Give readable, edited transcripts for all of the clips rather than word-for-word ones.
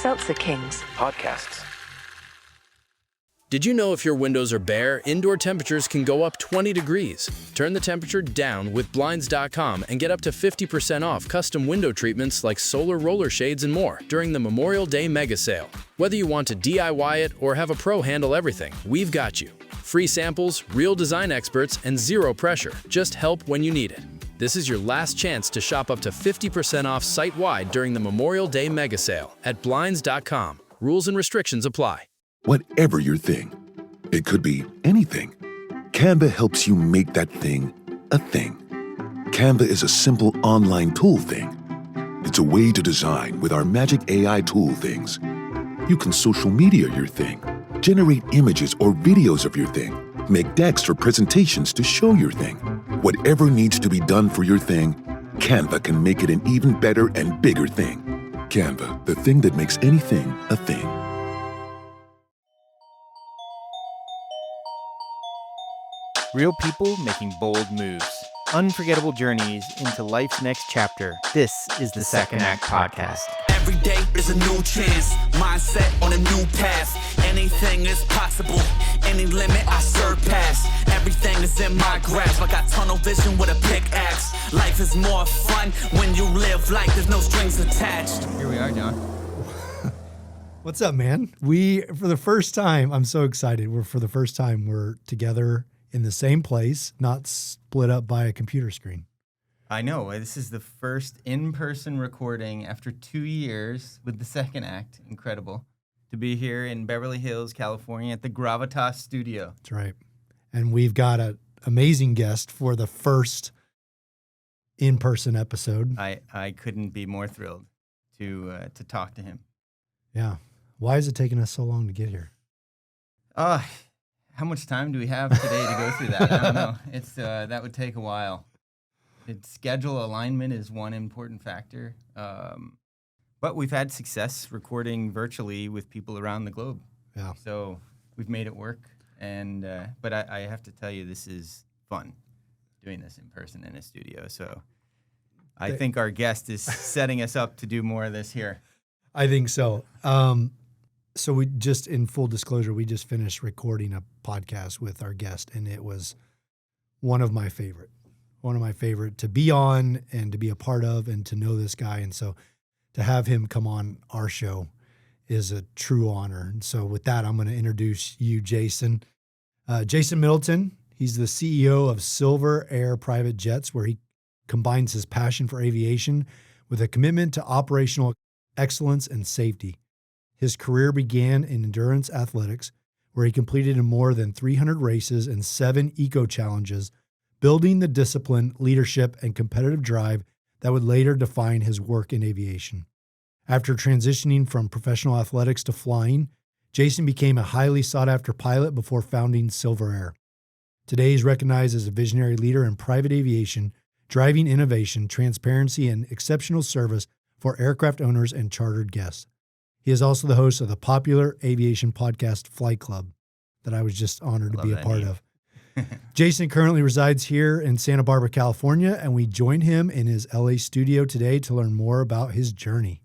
Seltzer Kings podcasts. Did you know if your windows are bare, indoor temperatures can go up 20 degrees? Turn the temperature down with Blinds.com and get up to 50% off custom window treatments like solar roller shades and more during the Memorial Day mega sale. Whether you want to DIY it or have a pro handle everything, we've got you. Free samples, real design experts, and zero pressure. Just help when you need it. This is your last chance to shop up to 50% off site-wide during the Memorial Day mega sale at Blinds.com. Rules and restrictions apply. Whatever your thing, it could be anything. Canva helps you make that thing a thing. Canva is a simple online tool thing. It's a way to design with our magic AI tool things. You can social media your thing, generate images or videos of your thing, make decks or presentations to show your thing. Whatever needs to be done for your thing, Canva can make it an even better and bigger thing. Canva, the thing that makes anything a thing. Real people making bold moves. Unforgettable journeys into life's next chapter. This is the Second Act Podcast. Every day is a new chance. Mindset on a new path. Anything is possible. Any limit I surpass. Everything is in my grasp. I got tunnel vision with a pickaxe. Life is more fun when you live like there's no strings attached. Here we are, John. What's up, man? For the first time, I'm so excited. For the first time, we're together in the same place, not split up by a computer screen. I know. This is the first in-person recording after 2 years with the Second Act. Incredible to be here in Beverly Hills, California at the Gravitas studio. That's right. And we've got an amazing guest for the first in-person episode. I couldn't be more thrilled to talk to him. Yeah. Why is it taking us so long to get here? How much time do we have today to go through that? I don't know. It's that would take a while. Schedule alignment is one important factor. But we've had success recording virtually with people around the globe. Yeah. So we've made it work. And but I have to tell you, this is fun, doing this in person in a studio. So I think our guest is setting us up to do more of this here. I think so. So we just, in full disclosure, we just finished recording a podcast with our guest, and it was one of my favorite to be on and to be a part of and to know this guy. And so to have him come on our show is a true honor. And so with that, I'm going to introduce you, Jason. Jason Middleton, he's the CEO of Silver Air Private Jets, where he combines his passion for aviation with a commitment to operational excellence and safety. His career began in endurance athletics, where he competed in more than 300 races and 7 eco-challenges, building the discipline, leadership, and competitive drive that would later define his work in aviation. After transitioning from professional athletics to flying, Jason became a highly sought-after pilot before founding Silver Air. Today, he's recognized as a visionary leader in private aviation, driving innovation, transparency, and exceptional service for aircraft owners and chartered guests. He is also the host of the popular aviation podcast Flight Club that I was just honored to be a part of. Jason currently resides here in Santa Barbara, California, and we join him in his LA studio today to learn more about his journey.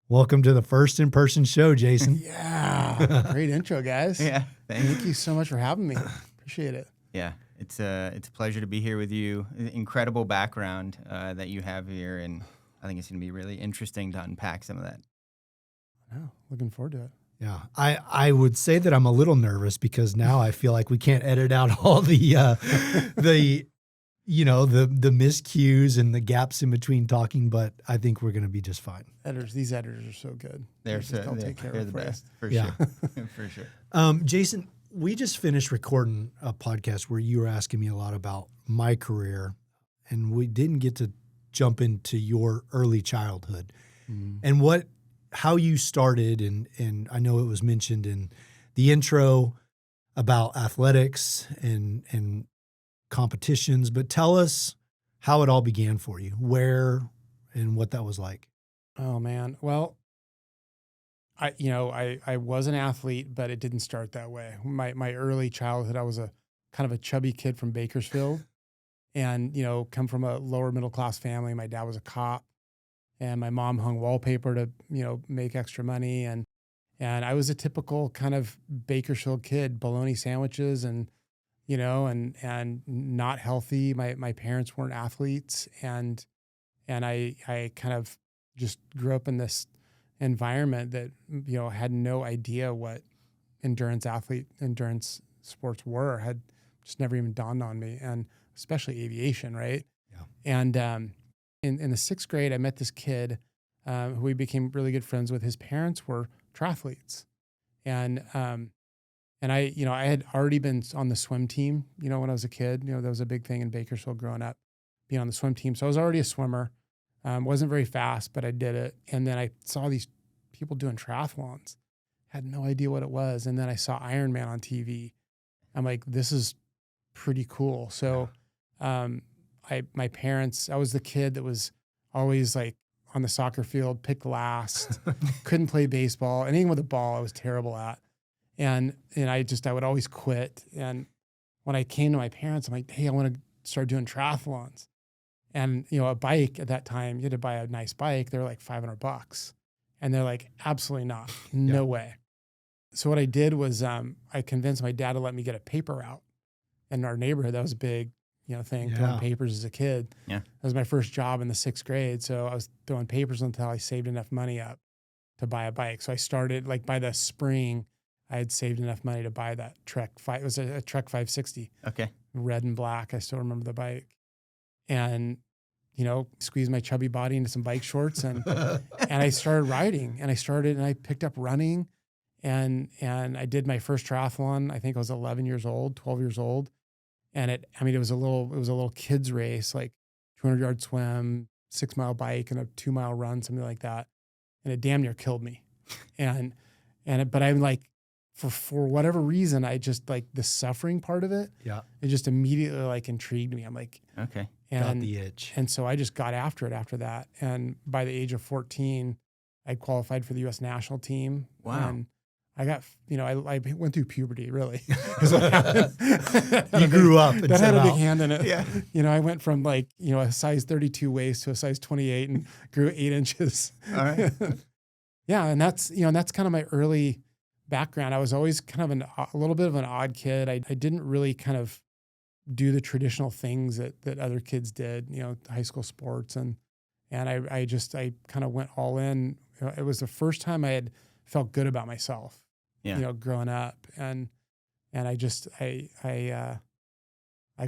Welcome to the first in-person show, Jason. Yeah, great intro, guys. Yeah, thank you so much for having me. Appreciate it. Yeah, it's a pleasure to be here with you. Incredible background that you have here, and I think it's going to be really interesting to unpack some of that. Oh, looking forward to it. Yeah, I would say that I'm a little nervous because now I feel like we can't edit out all the miscues and the gaps in between talking, but I think we're going to be just fine. These editors are so good. They'll take care of the best, for sure. For sure. Jason, we just finished recording a podcast where you were asking me a lot about my career, and we didn't get to jump into your early childhood and how you started. And I know it was mentioned in the intro about athletics and competitions, but tell us how it all began for you, where and what that was like. Oh man. Well, I was an athlete, but it didn't start that way. My early childhood, I was a kind of a chubby kid from Bakersfield and, come from a lower middle class family. My dad was a cop and my mom hung wallpaper to, make extra money. And I was a typical kind of Bakersfield kid, bologna sandwiches and not healthy. My parents weren't athletes, and I kind of just grew up in this environment that, had no idea what endurance sports had just never even dawned on me, and especially aviation, right? Yeah. And in the 6th grade, I met this kid who we became really good friends with. His parents were triathletes, and I had already been on the swim team, when I was a kid. That was a big thing in Bakersfield growing up, being on the swim team. So I was already a swimmer. Wasn't very fast, but I did it. And then I saw these people doing triathlons. Had no idea what it was. And then I saw Ironman on TV. I'm like, this is pretty cool. So my parents, I was the kid that was always like on the soccer field, picked last, couldn't play baseball. Anything with a ball I was terrible at. And I would always quit. And when I came to my parents, I'm like, hey, I want to start doing triathlons. And, a bike at that time, you had to buy a nice bike. They're like $500. And they're like, absolutely not. No way. So what I did was I convinced my dad to let me get a paper route. In our neighborhood, that was a big, thing, throwing papers as a kid. Yeah. That was my first job in the 6th grade. So I was throwing papers until I saved enough money up to buy a bike. So I started, like by the spring, I had saved enough money to buy that Trek. It was a Trek 560. Okay. Red and black. I still remember the bike. And, squeezed my chubby body into some bike shorts and I started riding, and I picked up running, and I did my first triathlon. I think I was 12 years old. And it was a little kids race, like 200-yard swim, 6-mile bike, and a 2-mile run, something like that. And it damn near killed me. But I'm like, for whatever reason, I just like the suffering part of it. Yeah. It just immediately like intrigued me. I'm like, okay. Got the itch. And so I just got after it after that. And by the age of 14, I qualified for the U.S. national team. Wow. And I got, I went through puberty, really. You grew up. That had a big hand in it. Yeah. I went from like, a size 32 waist to a size 28 and grew 8 inches. All right. Yeah. And that's kind of my early background. I was always kind of a little bit of an odd kid. I didn't really kind of do the traditional things that other kids did, high school sports. And I kind of went all in. It was the first time I had felt good about myself, growing up. And I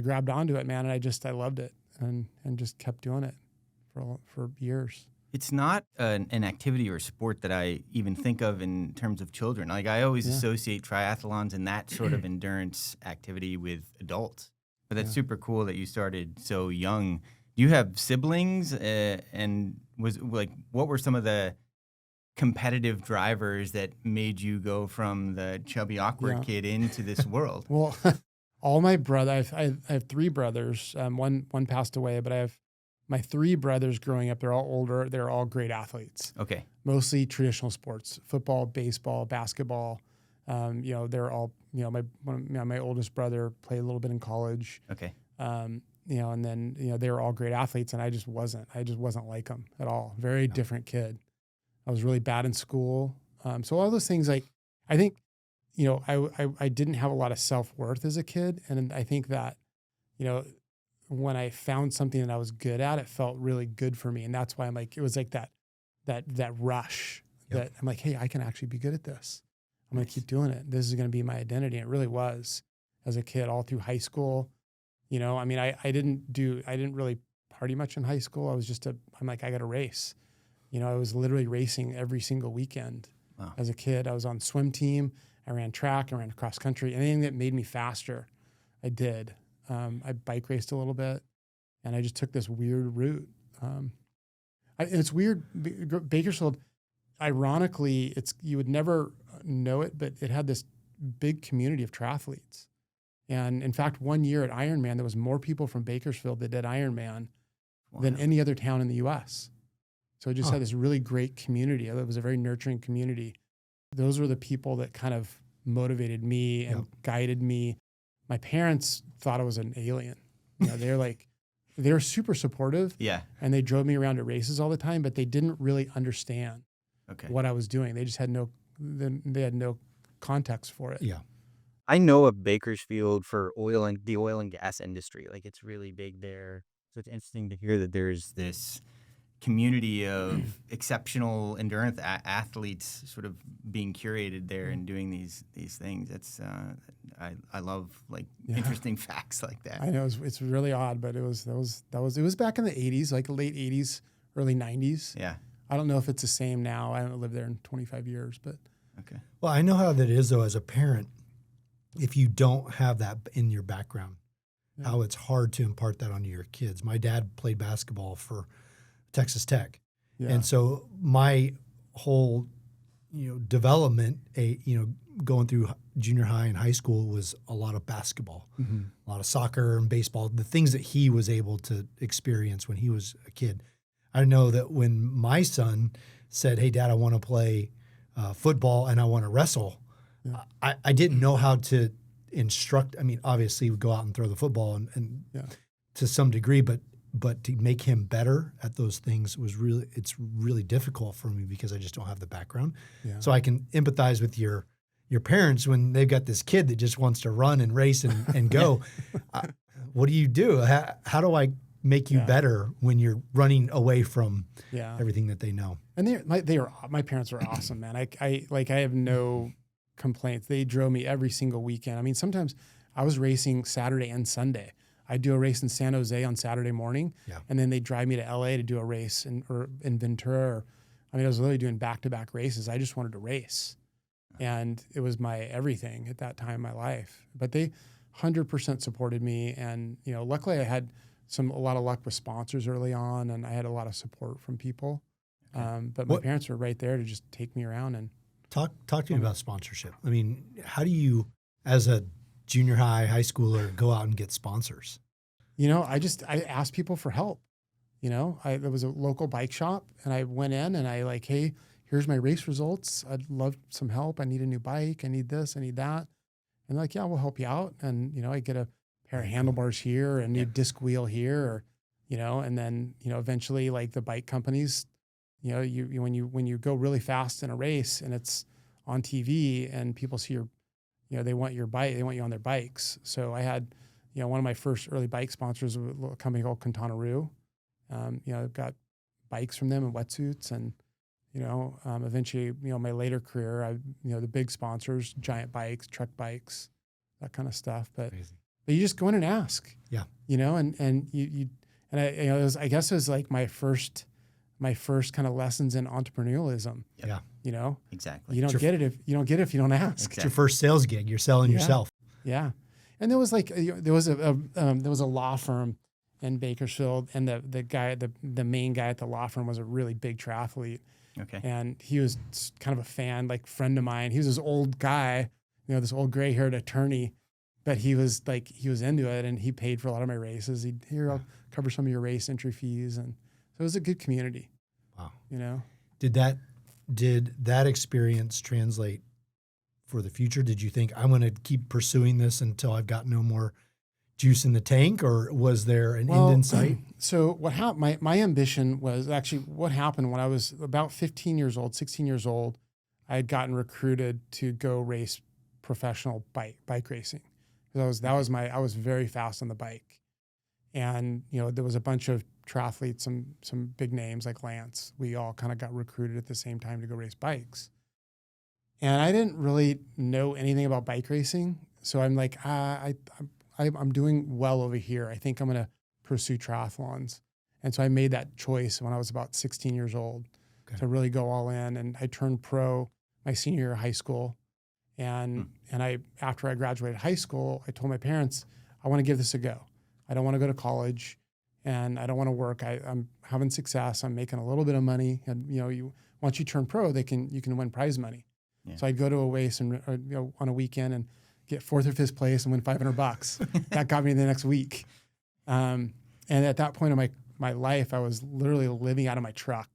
grabbed onto it, man. And I loved it and just kept doing it for years. It's not an activity or sport that I even think of in terms of children. Like I always associate triathlons and that sort of endurance activity with adults. But that's super cool that you started so young. Do you have siblings? And what were some of the competitive drivers that made you go from the chubby, awkward kid into this world? Well, all my brothers, I have 3 brothers. One passed away, but I have my 3 brothers growing up. They're all older. They're all great athletes. Okay. Mostly traditional sports: football, baseball, basketball. They're all. My oldest brother played a little bit in college. Okay. And then they were all great athletes, and I just wasn't like them at all. Very different kid. I was really bad in school. So all those things, like I think, I didn't have a lot of self-worth as a kid, and I think that, when I found something that I was good at, it felt really good for me. And that's why I'm like, it was like that rush that I'm like, hey, I can actually be good at this. I'm going to keep doing it. This is going to be my identity. And it really was as a kid, all through high school. I didn't really party much in high school. I'm like, I got to race. I was literally racing every single weekend. Wow. As a kid. I was on the swim team. I ran track. I ran cross country. Anything that made me faster, I did. I bike raced a little bit, and I just took this weird route. It's weird. Bakersfield, ironically, you would never know it, but it had this big community of triathletes. And in fact, one year at Ironman, there was more people from Bakersfield that did Ironman than any other town in the U.S. So it just had this really great community. It was a very nurturing community. Those were the people that kind of motivated me and guided me. My parents thought I was an alien. They're like, they were super supportive. Yeah. And they drove me around to races all the time, but they didn't really understand Okay. what I was doing. They just had they had no context for it. Yeah. I know of Bakersfield for the oil and gas industry. Like it's really big there. So it's interesting to hear that there's This community of exceptional endurance athletes sort of being curated there and doing these things. It's I love like interesting facts like that. I know it's really odd, but it was back in the 80s, like late 80s, early 90s. Yeah. I don't know if it's the same now. I haven't lived there in 25 years, but Okay. Well, I know how that is though as a parent. If you don't have that in your background, how it's hard to impart that onto your kids. My dad played basketball for Texas Tech. yeah. And so my whole, development, going through junior high and high school was a lot of basketball, a lot of soccer and baseball, the things that he was able to experience when he was a kid. I know that when my son said, "Hey, Dad, I want to play football and I want to wrestle," I didn't know how to instruct. I mean, obviously, we go out and throw the football and to some degree, but to make him better at those things it's really difficult for me because I just don't have the background. Yeah. So I can empathize with your parents when they've got this kid that just wants to run and race and go. What do you do? How do I make you better when you're running away from everything that they know? And my parents were awesome, man. I have no complaints. They drove me every single weekend. I mean, sometimes I was racing Saturday and Sunday. I'd do a race in San Jose on Saturday morning, and then they'd drive me to LA to do a race in Ventura. I was literally doing back-to-back races. I just wanted to race. And it was my everything at that time in my life. But they 100% supported me. And, luckily I had a lot of luck with sponsors early on, and I had a lot of support from people. But my parents were right there to just take me around and talk to me about sponsorship. I mean, how do you, as a junior high schooler, go out and get sponsors? I asked people for help. There was a local bike shop, and I went in and I hey, here's my race results. I'd love some help. I need a new bike. I need this. I need that. And they're like, yeah, we'll help you out. And, I get a pair of handlebars here and a new disc wheel here, and then, eventually like the bike companies, when you go really fast in a race and it's on TV and people see they want your bike, they want you on their bikes. So I had, one of my first early bike sponsors was a company called Quintana Roo. I've got bikes from them and wetsuits, and, eventually, my later career, the big sponsors, giant bikes, truck bikes, that kind of stuff. But you just go in and ask, I guess it was like my first kind of lessons in entrepreneurialism. Yeah. Exactly. You don't get it if you don't ask. Exactly. It's your first sales gig. You're selling yourself. Yeah. And there was a law firm in Bakersfield, and the main guy at the law firm was a really big triathlete. Okay. And he was kind of a fan, like friend of mine. He was this old guy, this old gray-haired attorney, but he was into it, and he paid for a lot of my races. I'll cover some of your race entry fees, and so it was a good community. Wow. Did that experience translate for the future? Did you think, I'm going to keep pursuing this until I've got no more juice in the tank, or was there an end in sight? So what happened, my ambition was actually what happened when I was about 16 years old, I had gotten recruited to go race professional bike racing. I was very fast on the bike. And, there was a bunch of triathletes, some big names like Lance. We all kind of got recruited at the same time to go race bikes. And I didn't really know anything about bike racing. So I'm like, I'm doing well over here. I think I'm going to pursue triathlons. And so I made that choice when I was about 16 years old to really go all in. And I turned pro my senior year of high school. And after I graduated high school, I told my parents, I want to give this a go. I don't want to go to college, and I don't want to work. I'm having success. I'm making a little bit of money. And, once you turn pro, you can win prize money. Yeah. So I'd go to a race and on a weekend and get 4th or 5th place and win $500. That got me the next week. And at that point in my life, I was literally living out of my truck,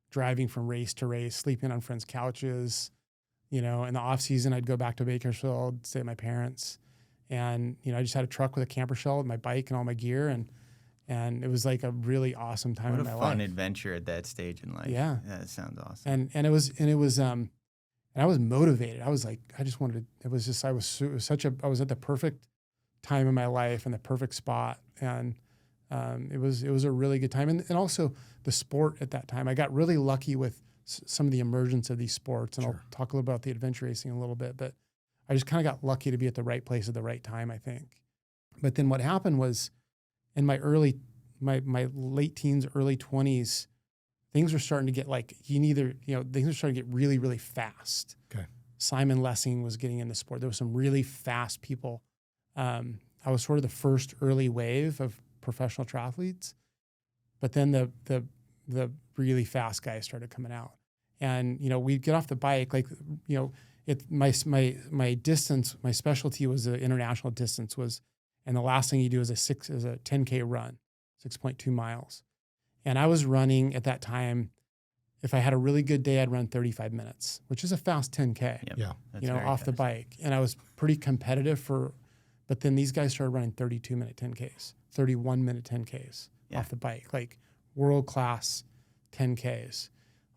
driving from race to race, sleeping on friends' couches. In the off season, I'd go back to Bakersfield, stay at my parents. And, I just had a truck with a camper shell with my bike and all my gear. And And it was like a really awesome time What in a my fun life. adventure at that stage in life. Yeah. That sounds awesome. And I was motivated. I was like, I just wanted to, it was just, I was I was at the perfect time in my life and the perfect spot. And it was a really good time. And also the sport at that time, I got really lucky with some of the emergence of these sports. And I'll talk a little about the adventure racing a little bit, but I just kind of got lucky to be at the right place at the right time, I think. But then what happened was in my late teens, early 20s, things were starting to get like, things were starting to get really, really fast. Okay. Simon Lessing was getting in the sport. There was some really fast people. I was sort of the first early wave of professional triathletes, but then the really fast guys started coming out. And, we'd get off the bike, my distance, my specialty was the international distance and the last thing you do is a 10K run, 6.2 miles. And I was running at that time, if I had a really good day, I'd run 35 minutes, which is a fast 10K, Yep. Yeah. That's off the bike. And I was pretty competitive but then these guys started running 32-minute 10Ks, 31-minute 10Ks off the bike, like world-class 10Ks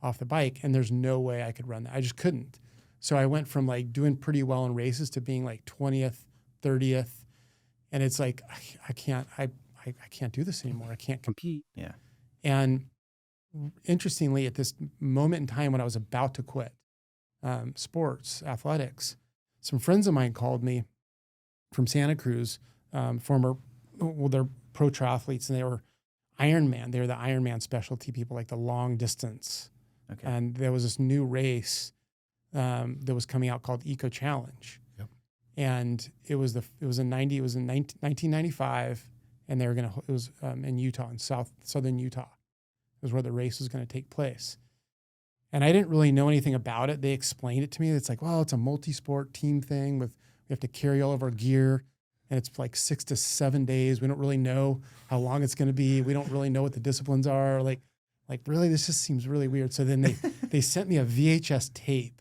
off the bike. And there's no way I could run that. I just couldn't. So I went from like doing pretty well in races to being like 20th, 30th. And it's like, I can't do this anymore. I can't compete. Yeah. And interestingly, at this moment in time when I was about to quit sports, athletics, some friends of mine called me from Santa Cruz, they're pro triathletes, and they were Ironman. They were the Ironman specialty people, like the long distance. Okay. And there was this new race that was coming out called Eco Challenge. Yep. And it was in 1995, and it was in Utah, in southern Utah. It was where the race was going to take place. And I didn't really know anything about it. They explained it to me. It's like, well, it's a multi-sport team thing we have to carry all of our gear, and it's like 6 to 7 days. We don't really know how long it's going to be. We don't really know what the disciplines are. Like really, this just seems really weird. So then they sent me a VHS tape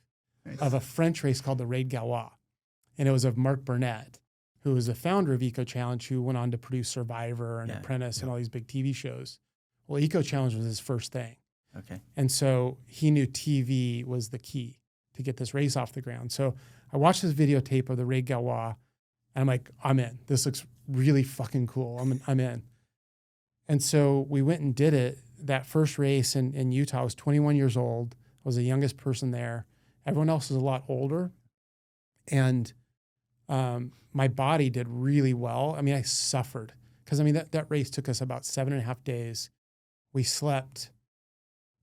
of a French race called the Raid Galois. And it was of Mark Burnett, who was the founder of Eco Challenge, who went on to produce Survivor and Apprentice and all these big TV shows. Well, Eco Challenge was his first thing. Okay. And so he knew TV was the key to get this race off the ground. So I watched this videotape of the Raid Galois, and I'm like, I'm in. This looks really fucking cool. I'm in. And so we went and did it. That first race in Utah, I was 21 years old. I was the youngest person there. Everyone else was a lot older. And my body did really well. I mean, I suffered because, that race took us about 7.5 days. We slept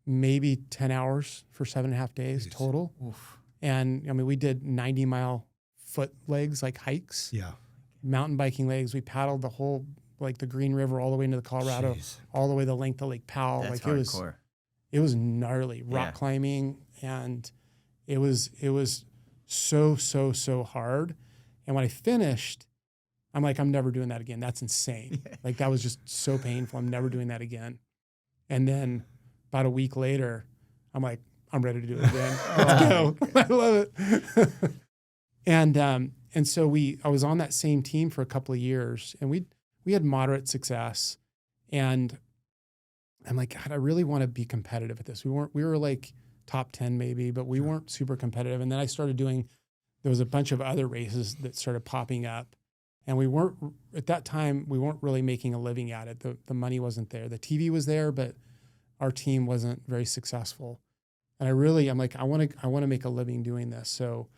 maybe 10 hours for 7.5 days total. Oof. And we did 90-mile foot legs, like hikes. Yeah. Mountain biking legs. We paddled the whole, like the Green River all the way into the Colorado, all the way the length of Lake Powell. That's like hardcore. It was gnarly. Rock climbing, and it was so hard. And when I finished, I'm like, I'm never doing that again. That's insane. Like that was just so painful. I'm never doing that again. And then about a week later, I'm like, I'm ready to do it again. Let's go. I love it. And so I was on that same team for a couple of years, and we had moderate success. And I'm like, God, I really want to be competitive at this. We were like top 10 maybe, but we weren't super competitive. And then I started there was a bunch of other races that started popping up, and at that time, we weren't really making a living at it. The money wasn't there. The TV was there, but our team wasn't very successful. And I'm like, I want to make a living doing this. So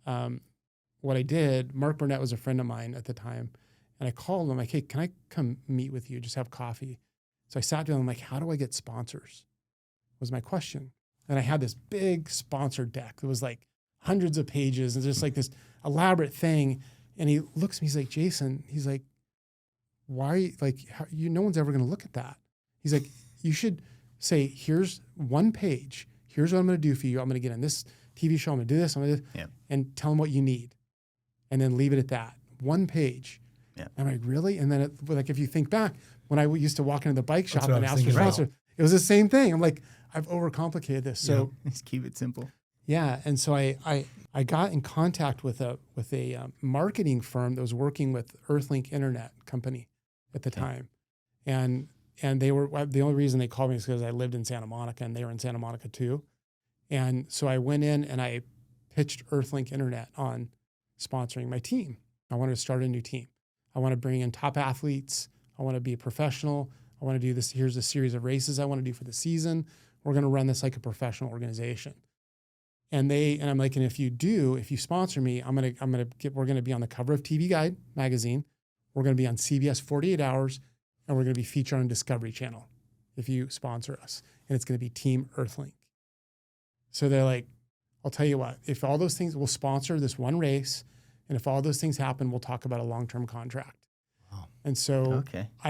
what I did, Mark Burnett was a friend of mine at the time, and I called him like, hey, can I come meet with you, just have coffee? So I sat down, I'm like, how do I get sponsors? Was my question. And I had this big sponsor deck. It was like hundreds of pages and just like this elaborate thing. And he looks at me, he's like, Jason, he's like, why are you, like, no one's ever going to look at that. He's like, you should say, here's one page. Here's what I'm going to do for you. I'm going to get on this TV show. I'm going to do this. I'm going to do this. And tell them what you need. And then leave it at that. One page. Yeah. I'm like, really? And then like, if you think back, when I used to walk into the bike shop and ask for thinking sponsor, it was the same thing. I'm like, I've overcomplicated this. So just keep it simple. yeah. And so I got in contact with a marketing firm that was working with Earthlink Internet company at the time. and they were the only reason they called me is because I lived in Santa Monica and they were in Santa Monica too. And so I went in and I pitched Earthlink Internet on sponsoring my team. I wanted to start a new team. I want to bring in top athletes. I want to be a professional. I want to do this. Here's a series of races I want to do for the season. We're going to run this like a professional organization. And I'm like, and if you sponsor me, we're going to be on the cover of TV Guide magazine. We're going to be on CBS 48 Hours, and we're going to be featured on Discovery Channel if you sponsor us. And it's going to be Team Earthlink. So they're like, I'll tell you what, if all those things, we'll sponsor this one race, and if all those things happen, we'll talk about a long-term contract. Wow. And so I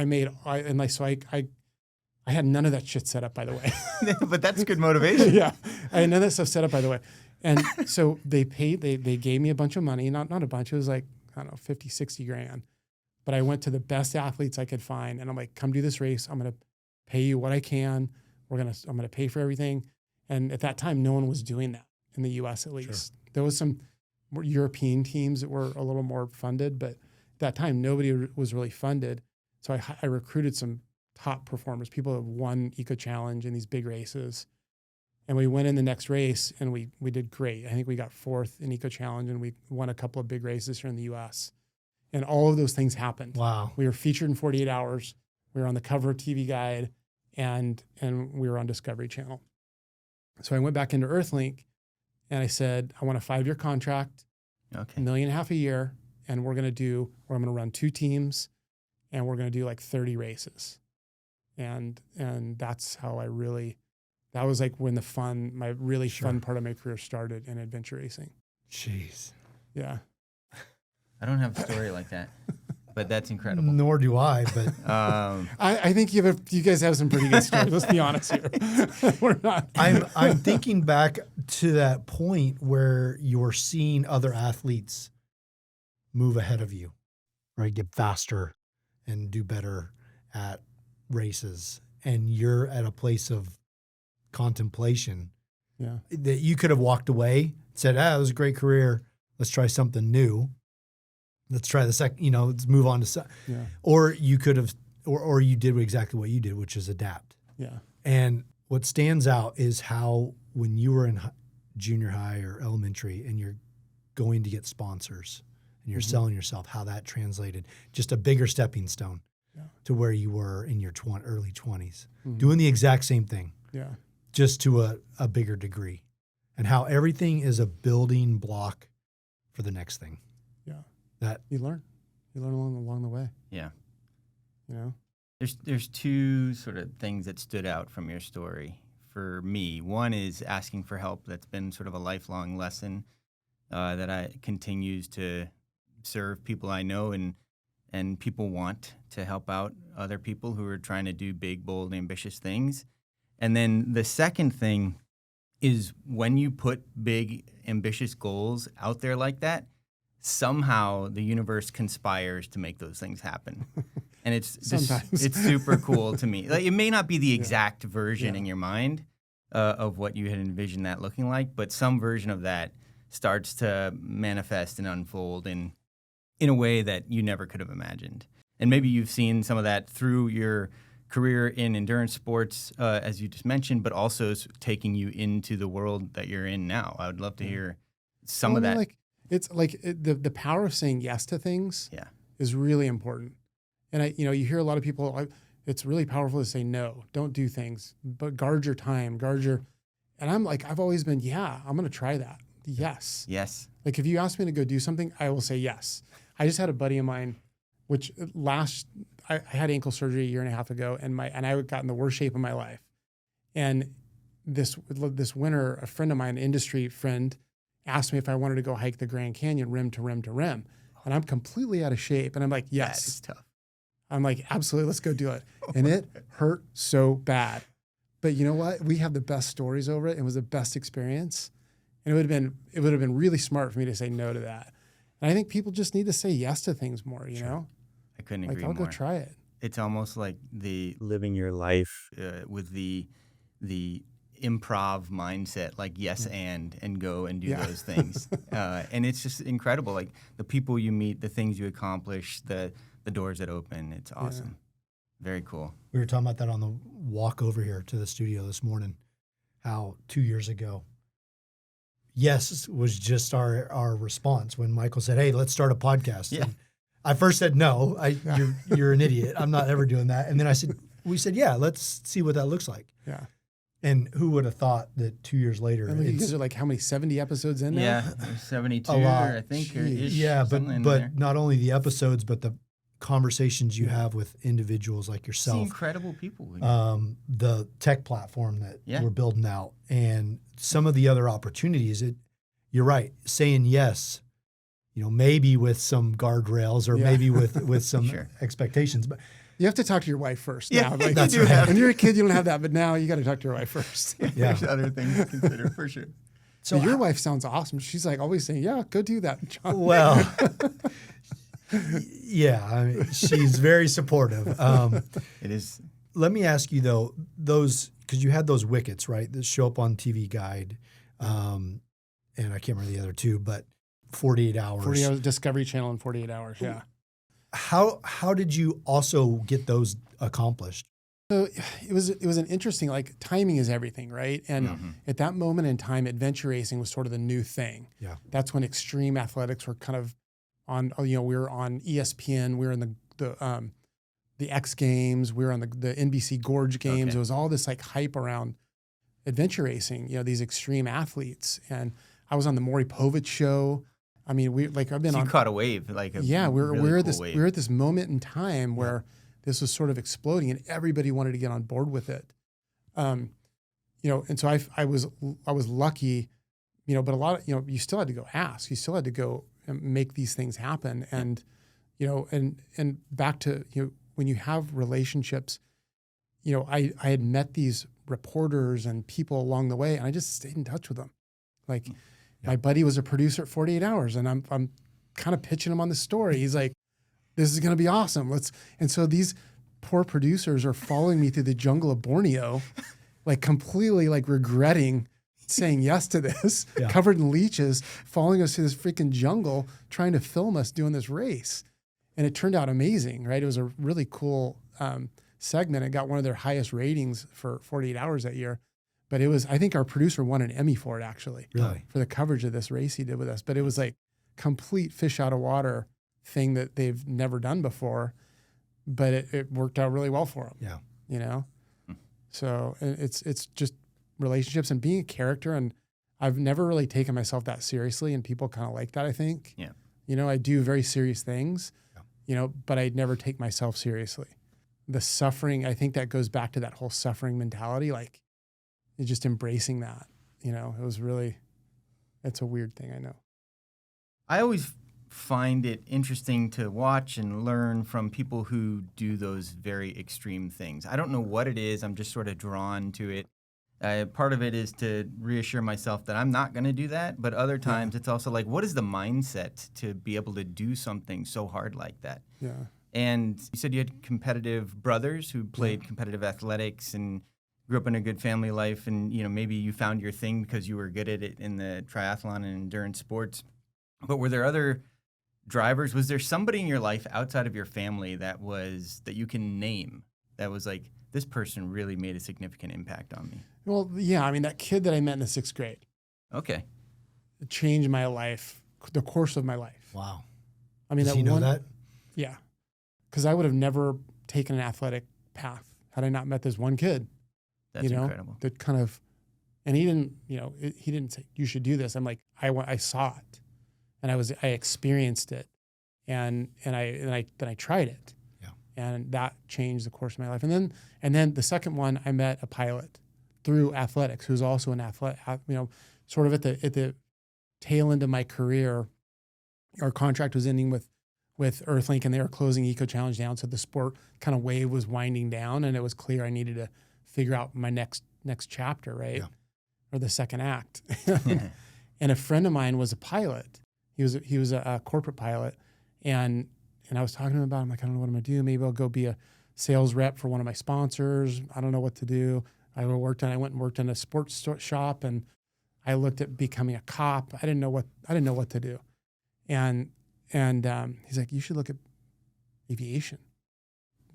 had none of that shit set up, by the way. But that's good motivation. Yeah. I had none of that stuff set up, by the way. And so they gave me a bunch of money, not a bunch. It was like, I don't know, 50, 60 grand. But I went to the best athletes I could find. And I'm like, come do this race. I'm going to pay you what I can. I'm going to pay for everything. And at that time, no one was doing that in the US, at least. Sure. There was some more European teams that were a little more funded, but at that time, nobody was really funded. So I recruited some top performers, people who have won Eco Challenge in these big races. And we went in the next race and we did great. I think we got 4th in Eco Challenge and we won a couple of big races here in the US. And all of those things happened. Wow. We were featured in 48 Hours. We were on the cover of TV Guide and we were on Discovery Channel. So I went back into Earthlink and I said, I want a 5-year contract, Okay. $1.5 million a year. And I'm going to run 2 teams and we're going to do like 30 races. And that's how that was like when my really fun part of my career started in adventure racing. Jeez. Yeah. I don't have a story like that, but that's incredible. Nor do I, but I think you guys have some pretty good stories. Let's be honest here. We're not. I'm thinking back to that point where you're seeing other athletes move ahead of you, right? Get faster and do better at races. And you're at a place of contemplation. Yeah. That you could have walked away, said, it was a great career. Let's try something new. Let's try the second, let's move on to, Yeah. or you could have, or you did exactly what you did, which is adapt. Yeah. And what stands out is how when you were in junior high or elementary and you're going to get sponsors and you're selling yourself, how that translated, just a bigger stepping stone to where you were in your early 20s, doing the exact same thing, just to a bigger degree, and how everything is a building block for the next thing. Yeah. That you learn along the way. Yeah. There's 2 sort of things that stood out from your story for me. One is asking for help. That's been sort of a lifelong lesson that continues to serve people I know and people want to help out other people who are trying to do big, bold, ambitious things. And then the second thing is when you put big, ambitious goals out there like that, somehow the universe conspires to make those things happen. And it's super cool to me. Like, it may not be the exact version in your mind of what you had envisioned that looking like, but some version of that starts to manifest and unfold in a way that you never could have imagined. And maybe you've seen some of that through your career in endurance sports, as you just mentioned, but also taking you into the world that you're in now. I would love to hear some of that. It's like the power of saying yes to things is really important. And you hear a lot of people, it's really powerful to say no, don't do things, but guard your time, and I'm like, I've always been, I'm going to try that. Yes. Yes. Like if you ask me to go do something, I will say yes. I just had a buddy of mine, which I had ankle surgery 1.5 years ago, and I got in the worst shape of my life. And this winter, a friend of mine, an industry friend, asked me if I wanted to go hike the Grand Canyon rim to rim to rim. And I'm completely out of shape. And I'm like, yes. That's tough. I'm like, absolutely, let's go do it. And it hurt so bad. But you know what? We have the best stories over it. It was the best experience. And it would have been really smart for me to say no to that. And I think people just need to say yes to things more, you know? I couldn't agree I'll more. go try it. It's almost like the living your life with the improv mindset, like yes and go and do those things. And it's just incredible. Like the people you meet, the things you accomplish, the doors that open. It's awesome. Very cool. We were talking about that on the walk over here to the studio this morning, how 2 years ago, yes was just our response when Michael said, "Hey, let's start a podcast." Yeah. And I first said, "No, you're an idiot. I'm not ever doing that." And then we said, "Yeah, let's see what that looks like." Yeah. And who would have thought that 2 years later, And you it's guys are like how many 70 episodes in now? Yeah, there's 72, a lot. I think. Or ish, Yeah, something in but there. not only the episodes, but the conversations you have with individuals like See yourself. incredible people. The tech platform that Yeah. we're building out, and some of the other opportunities. You're right, saying yes, maybe with some guardrails or Yeah. maybe with some Sure. expectations, but You have to talk to your wife first. Yeah, now. Like, that's right. When you're a kid, you don't have that, but now you got to talk to your wife first. yeah. There's other things to consider for sure. So Your wife sounds awesome. She's like always saying, "Yeah, go do that, John." well, yeah, I mean, she's very supportive. It is. Let me ask you though, because you had those wickets, right, that show up on TV Guide, and I can't remember the other two, but 48 hours. 40 hours Discovery Channel in 48 hours. Yeah. How did you also get those accomplished? So it was an interesting, like, timing is everything, right? And at that moment in time, adventure racing was sort of the new thing. Yeah. That's when extreme athletics were kind of on. We were on ESPN. We were in the X Games. We were on the NBC Gorge Games. Okay. It was all this like hype around adventure racing. These extreme athletes. And I was on the Maury Povich show. I mean, I've been So on. you caught a wave, like a We're really at cool wave. we're at this moment in time where this was sort of exploding, and everybody wanted to get on board with it. And so I was lucky, but a lot of you still had to go ask, you still had to go and make these things happen, and and back to when you have relationships, I had met these reporters and people along the way, and I just stayed in touch with them, like. My buddy was a producer at 48 Hours, and I'm kind of pitching him on the story. He's like, "This is going to be awesome. And so these poor producers are following me through the jungle of Borneo, like completely like regretting saying yes to this, covered in leeches, following us through this freaking jungle, trying to film us doing this race. And it turned out amazing, right? It was a really cool segment. It got one of their highest ratings for 48 Hours that year. But I think our producer won an Emmy for it, actually. Really? For the coverage of this race he did with us. But it was like complete fish out of water thing that they've never done before. But it worked out really well for them. Yeah. So it's just relationships and being a character. And I've never really taken myself that seriously. And people kind of like that, I think. Yeah. I do very serious things, but I never take myself seriously. The suffering, I think that goes back to that whole suffering mentality. Like, just embracing that, it was really, it's a weird thing, I know. I always find it interesting to watch and learn from people who do those very extreme things. I don't know what it is. I'm just sort of drawn to it. Part of it is to reassure myself that I'm not going to do that. But other times it's also like, what is the mindset to be able to do something so hard like that? Yeah. And you said you had competitive brothers who played competitive athletics and grew up in a good family life, and maybe you found your thing because you were good at it in the triathlon and endurance sports. But were there other drivers? Was there somebody in your life outside of your family that you can name that was like, this person really made a significant impact on me? Well, yeah, I mean, that kid that I met in the 6th grade, Okay. it changed my life, the course of my life. Wow. I mean, Does he know that? Yeah, because I would have never taken an athletic path had I not met this one kid. That's incredible. That kind of, and he didn't, he didn't say you should do this. I'm like, I saw it, and I experienced it, and I tried it, and that changed the course of my life. And then the second one, I met a pilot through athletics who's also an athlete. Sort of at the tail end of my career, our contract was ending with Earthlink, and they were closing Eco Challenge down, so the sport kind of wave was winding down, and it was clear I needed to figure out my next chapter, right? Yeah. Or the second act. And a friend of mine was a pilot. He was a corporate pilot, and I was talking to him about it. I'm like, I don't know what I'm gonna do. Maybe I'll go be a sales rep for one of my sponsors. I don't know what to do. I went and worked in a sports shop, and I looked at becoming a cop. I didn't know what to do. And he's like, you should look at aviation,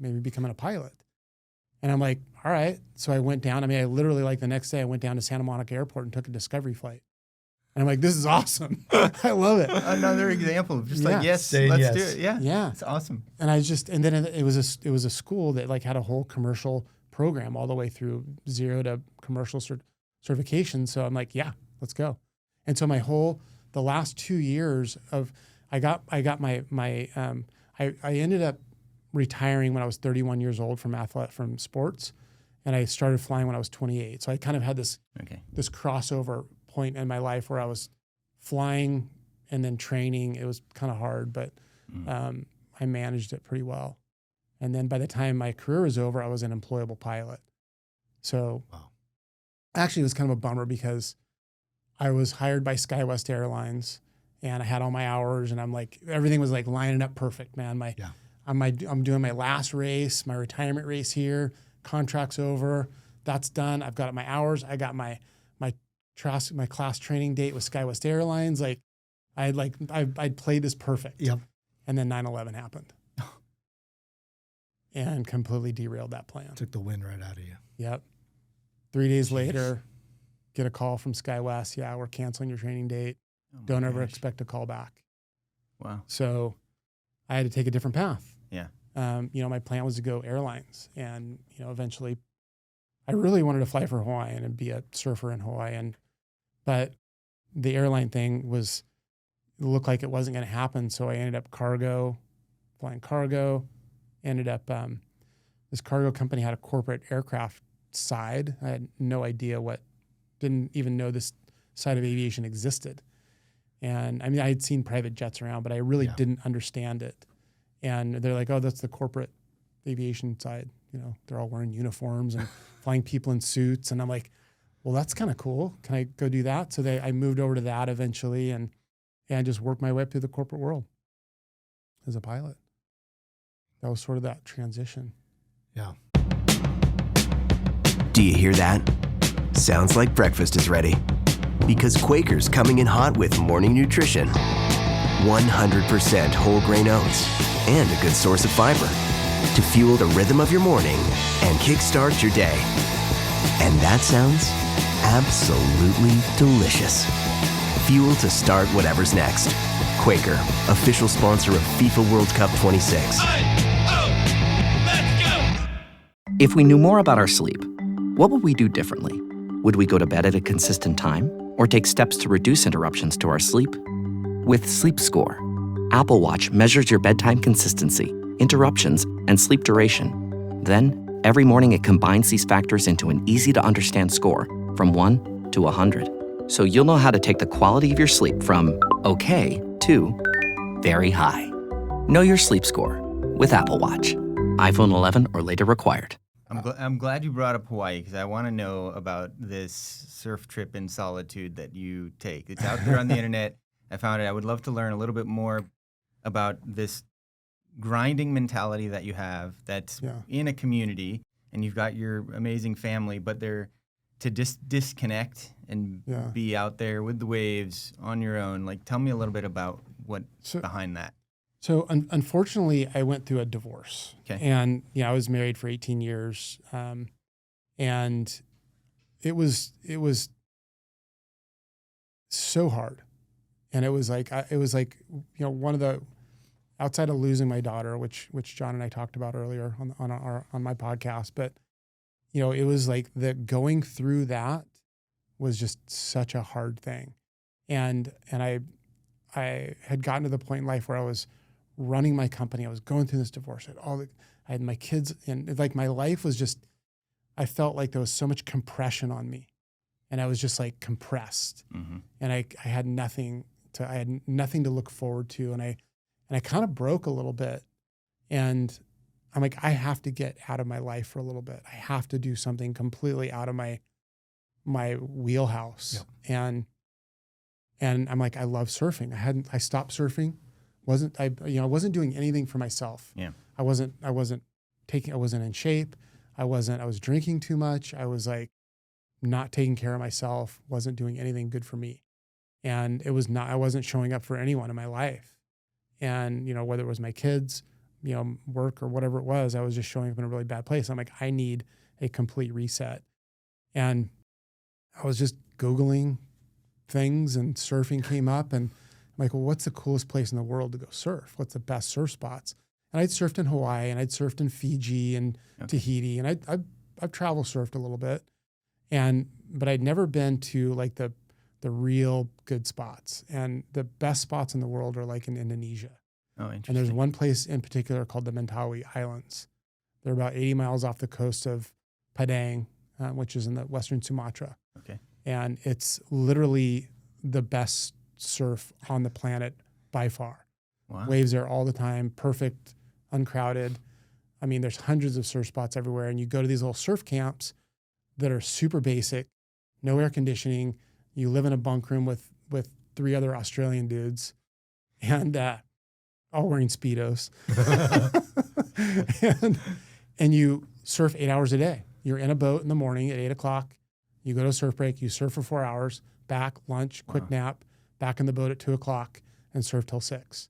maybe becoming a pilot. And I'm like, all right. So I went down. I mean, I literally like the next day I went down to Santa Monica Airport and took a discovery flight. And I'm like, this is awesome. I love it. Another example of just like, yes, Saying let's yes. do it. Yeah. Yeah. It's awesome. And and then it was a school that like had a whole commercial program all the way through 0 to commercial certification. So I'm like, yeah, let's go. And so the last 2 years of, I ended up retiring when I was 31 years old from sports. And I started flying when I was 28. So I kind of had this crossover point in my life where I was flying and then training. It was kind of hard, but I managed it pretty well. And then by the time my career was over, I was an employable pilot. So actually it was kind of a bummer because I was hired by SkyWest Airlines and I had all my hours and I'm like, everything was like lining up perfect, man. I'm doing my last race, my retirement race here, contract's over, that's done. I've got my hours. I got my class training date with SkyWest Airlines. Like I'd played this perfect. Yep. And then 9/11 happened and completely derailed that plan. Took the wind right out of you. Yep. 3 days later, get a call from SkyWest. Yeah, we're canceling your training date. Don't ever expect a call back. Wow. So I had to take a different path. Yeah. My plan was to go airlines and, eventually I really wanted to fly for Hawaiian and be a surfer in Hawaii. But the airline thing looked like it wasn't going to happen. So I ended up flying cargo, ended up, this cargo company had a corporate aircraft side. I had no idea didn't even know this side of aviation existed. And I mean, I had seen private jets around, but I really didn't understand it. And they're like, oh, that's the corporate aviation side. They're all wearing uniforms and flying people in suits. And I'm like, well, that's kind of cool. Can I go do that? So I moved over to that eventually and just worked my way up through the corporate world as a pilot. That was sort of that transition. Yeah. Do you hear that? Sounds like breakfast is ready. Because Quaker's coming in hot with morning nutrition. 100% whole grain oats and a good source of fiber to fuel the rhythm of your morning and kickstart your day. And that sounds absolutely delicious. Fuel to start whatever's next. Quaker, official sponsor of FIFA World Cup 26. If we knew more about our sleep, what would we do differently? Would we go to bed at a consistent time or take steps to reduce interruptions to our sleep? With Sleep Score, Apple Watch measures your bedtime consistency, interruptions, and sleep duration. Then, every morning it combines these factors into an easy-to-understand score from 1 to 100. So you'll know how to take the quality of your sleep from okay to very high. Know your sleep score with Apple Watch. iPhone 11 or later required. I'm glad you brought up Hawaii because I want to know about this surf trip in solitude that you take. It's out there on the internet. I found it. I would love to learn a little bit more about this grinding mentality that you have that's in a community and you've got your amazing family, but they're to disconnect and be out there with the waves on your own. Like, tell me a little bit about what's behind that. So unfortunately, I went through a divorce. Okay. And I was married for 18 years, and it was so hard, and it was like one of the outside of losing my daughter, which John and I talked about earlier on my podcast, but it was like the going through that was just such a hard thing, and I had gotten to the point in life where I was running my company. I was going through this divorce. I had my kids, and like my life was just, I felt like there was so much compression on me, and I was just like compressed, and I had nothing to look forward to, and I kind of broke a little bit, and I'm like, I have to get out of my life for a little bit. I have to do something completely out of my wheelhouse, and I'm like, I love surfing. I stopped surfing. I wasn't doing anything for myself. Yeah. I wasn't in shape. I was drinking too much. I was like not taking care of myself, wasn't doing anything good for me. And I wasn't showing up for anyone in my life. And, whether it was my kids, work or whatever it was, I was just showing up in a really bad place. I'm like, I need a complete reset. And I was just Googling things and surfing came up and I'm like, well, what's the coolest place in the world to go surf? What's the best surf spots? And I'd surfed in Hawaii and I'd surfed in Fiji and Tahiti, and I've travel surfed a little bit, but I'd never been to like the real good spots. And the best spots in the world are like in Indonesia. Oh, interesting. And there's one place in particular called the Mentawai Islands. They're about 80 miles off the coast of Padang, which is in the Western Sumatra. Okay. And it's literally the best surf on the planet by far. Wow. Waves there all the time, perfect, uncrowded. I mean, there's hundreds of surf spots everywhere. And you go to these little surf camps that are super basic, no air conditioning. You live in a bunk room with 3 other Australian dudes and all wearing Speedos. and you surf 8 hours a day. You're in a boat in the morning at 8 o'clock. You go to a surf break, you surf for 4 hours, back, lunch, quick nap, back in the boat at 2 o'clock and surf till 6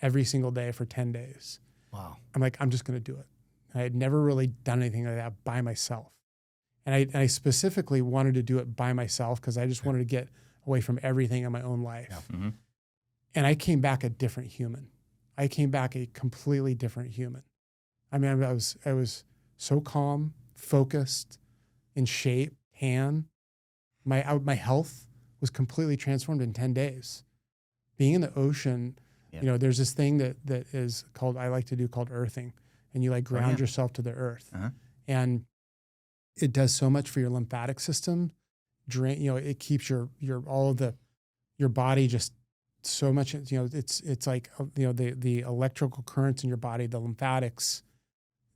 every single day for 10 days. Wow. I'm like, I'm just going to do it. I had never really done anything like that by myself. And I specifically wanted to do it by myself because I just wanted to get away from everything in my own life. Yeah. Mm-hmm. And I came back a different human. I came back a completely different human. I mean, I was so calm, focused, in shape, tan. My health was completely transformed in 10 days. Being in the ocean, there's this thing that is called, I like to do called earthing. And you like ground yourself to the earth. Uh-huh. And it does so much for your lymphatic system. It keeps your body just so much, it's like, the electrical currents in your body, the lymphatics,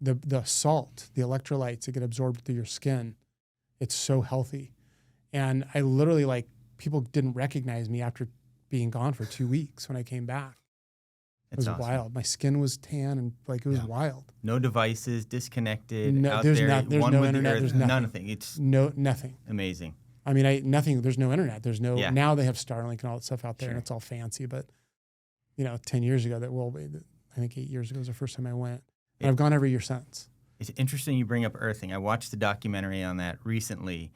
the salt, the electrolytes that get absorbed through your skin. It's so healthy. And I literally people didn't recognize me after being gone for 2 weeks when I came back. It was awesome. Wild. My skin was tan and it was wild. No devices, disconnected. No, out there's there, there's one no with internet. The earth, there's nothing. Nothing. It's nothing. Amazing. I mean, nothing. There's no internet. There's no. Yeah. Now they have Starlink and all that stuff out there, and it's all fancy. But 10 years ago, I think 8 years ago was the first time I went, and I've gone every year since. It's interesting you bring up earthing. I watched the documentary on that recently,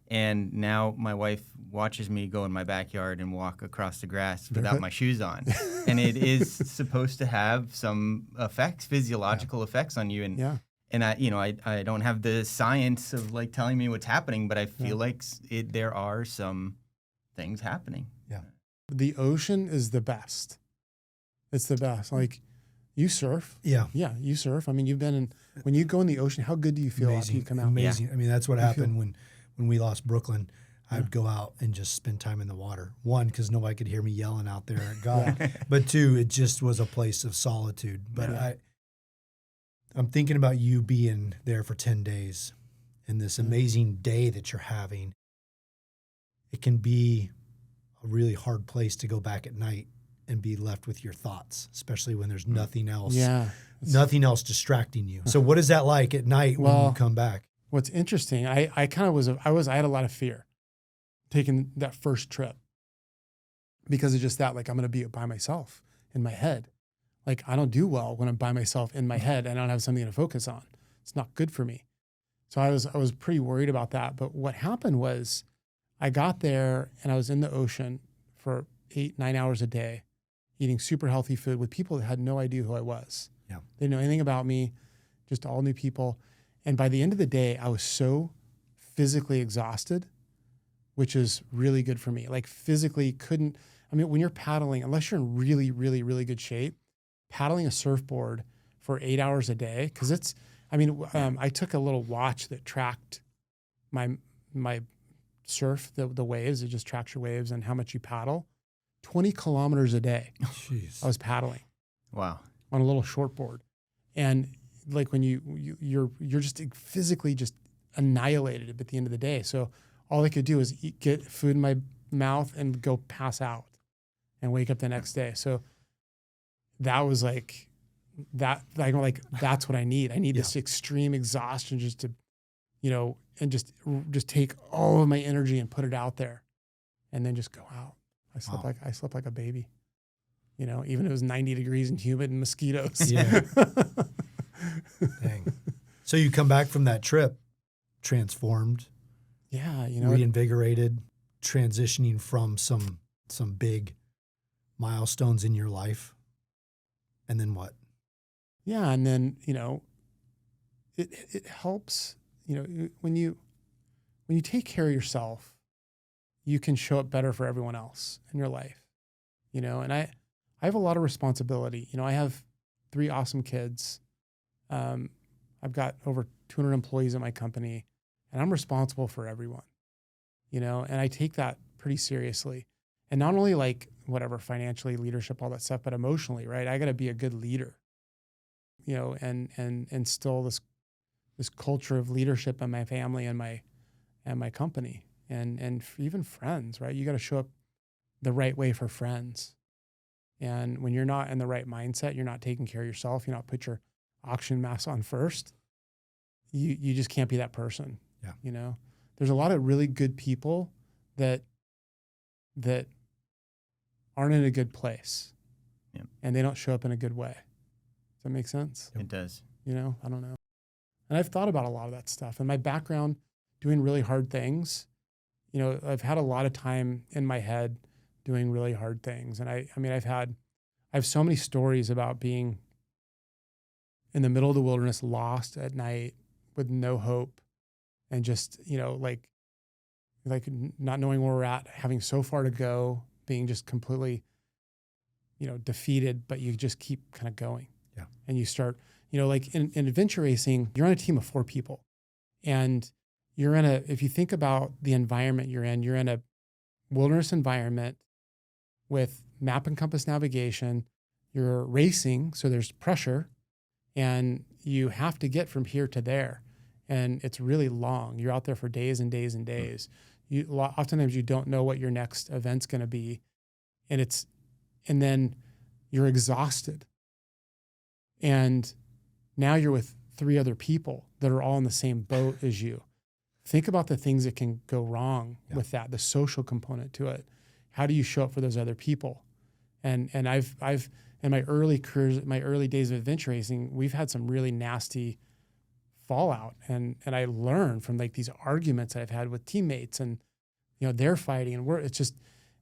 and now my wife watches me go in my backyard and walk across the grass without my shoes on. And it is supposed to have some effects, physiological effects on you. And I don't have the science of telling me what's happening, but I feel like there are some things happening. Yeah. The ocean is the best. It's the best. You surf. Yeah. Yeah, you surf. I mean, when you go in the ocean, how good do you feel after you come out? Amazing. Yeah. I mean, that's what happened when we lost Brooklyn. I'd go out and just spend time in the water. 1, because nobody could hear me yelling out there at God. But 2, it just was a place of solitude. But I'm thinking about you being there for 10 days and this amazing day that you're having. It can be a really hard place to go back at night and be left with your thoughts, especially when there's nothing else. Yeah. Nothing else distracting you. So what is that like at night when you come back? What's interesting, I kind of I had a lot of fear taking that first trip because of just that, I'm going to be by myself in my head. I don't do well when I'm by myself in my head and I don't have something to focus on. It's not good for me. So I was pretty worried about that. But what happened was I got there and I was in the ocean for 8-9 hours a day, eating super healthy food with people that had no idea who I was. Yeah. They didn't know anything about me, just all new people. And by the end of the day, I was so physically exhausted, which is really good for me. Physically when you're paddling, unless you're in really, really, really good shape, paddling a surfboard for 8 hours a day, because I took a little watch that tracked my surf, the waves. It just tracks your waves and how much you paddle. 20 kilometers a day. Jeez. I was paddling. Wow. On a little shortboard. And when you're just physically just annihilated at the end of the day. So all I could do is get food in my mouth and go pass out and wake up the next day. So that was that's what I need. I need this extreme exhaustion just to, and just take all of my energy and put it out there and then just go out. I slept like a baby, you know, even if it was 90 degrees and humid and mosquitoes. Yeah. Dang. So you come back from that trip transformed, Yeah, you know, reinvigorated, transitioning from some big milestones in your life. And then what? yeah. And then, you know, it helps, you know, when you take care of yourself, you can show up better for everyone else in your life, you know, and I have a lot of responsibility. You know, I have 3 awesome kids. I've got over 200 employees at my company, and I'm responsible for everyone, you know, and I take that pretty seriously. And not only like whatever financially, leadership, all that stuff, but emotionally, right? I got to be a good leader, you know, and instill this culture of leadership in my family and my company and even friends, right? You got to show up the right way for friends. And when you're not in the right mindset, you're not taking care of yourself, you're not put your oxygen mask on first, you just can't be that person. Yeah. You know, there's a lot of really good people that aren't in a good place. Yeah. And they don't show up in a good way. Does that make sense? It does. You know, I don't know. And I've thought about a lot of that stuff. And my background doing really hard things, you know, I've had a lot of time in my head doing really hard things. And I mean, I have so many stories about being in the middle of the wilderness, lost at night with no hope and just, you know, like not knowing where we're at, having so far to go, being just completely, you know, defeated, but you just keep kind of going. Yeah. And you start, you know, like in adventure racing, you're on a team of 4 people and you're if you think about the environment you're in a wilderness environment with map and compass navigation, you're racing. So there's pressure and you have to get from here to there. And it's really long. You're out there for days and days and days. Oftentimes you don't know what your next event's going to be. And then you're exhausted. And now you're with 3 other people that are all in the same boat as you. Think about the things that can go wrong with that, the social component to it. How do you show up for those other people? And I've in my early careers, my early days of adventure racing, we've had some really nasty fallout. And I learned from like these arguments that I've had with teammates and, you know, they're fighting and it's just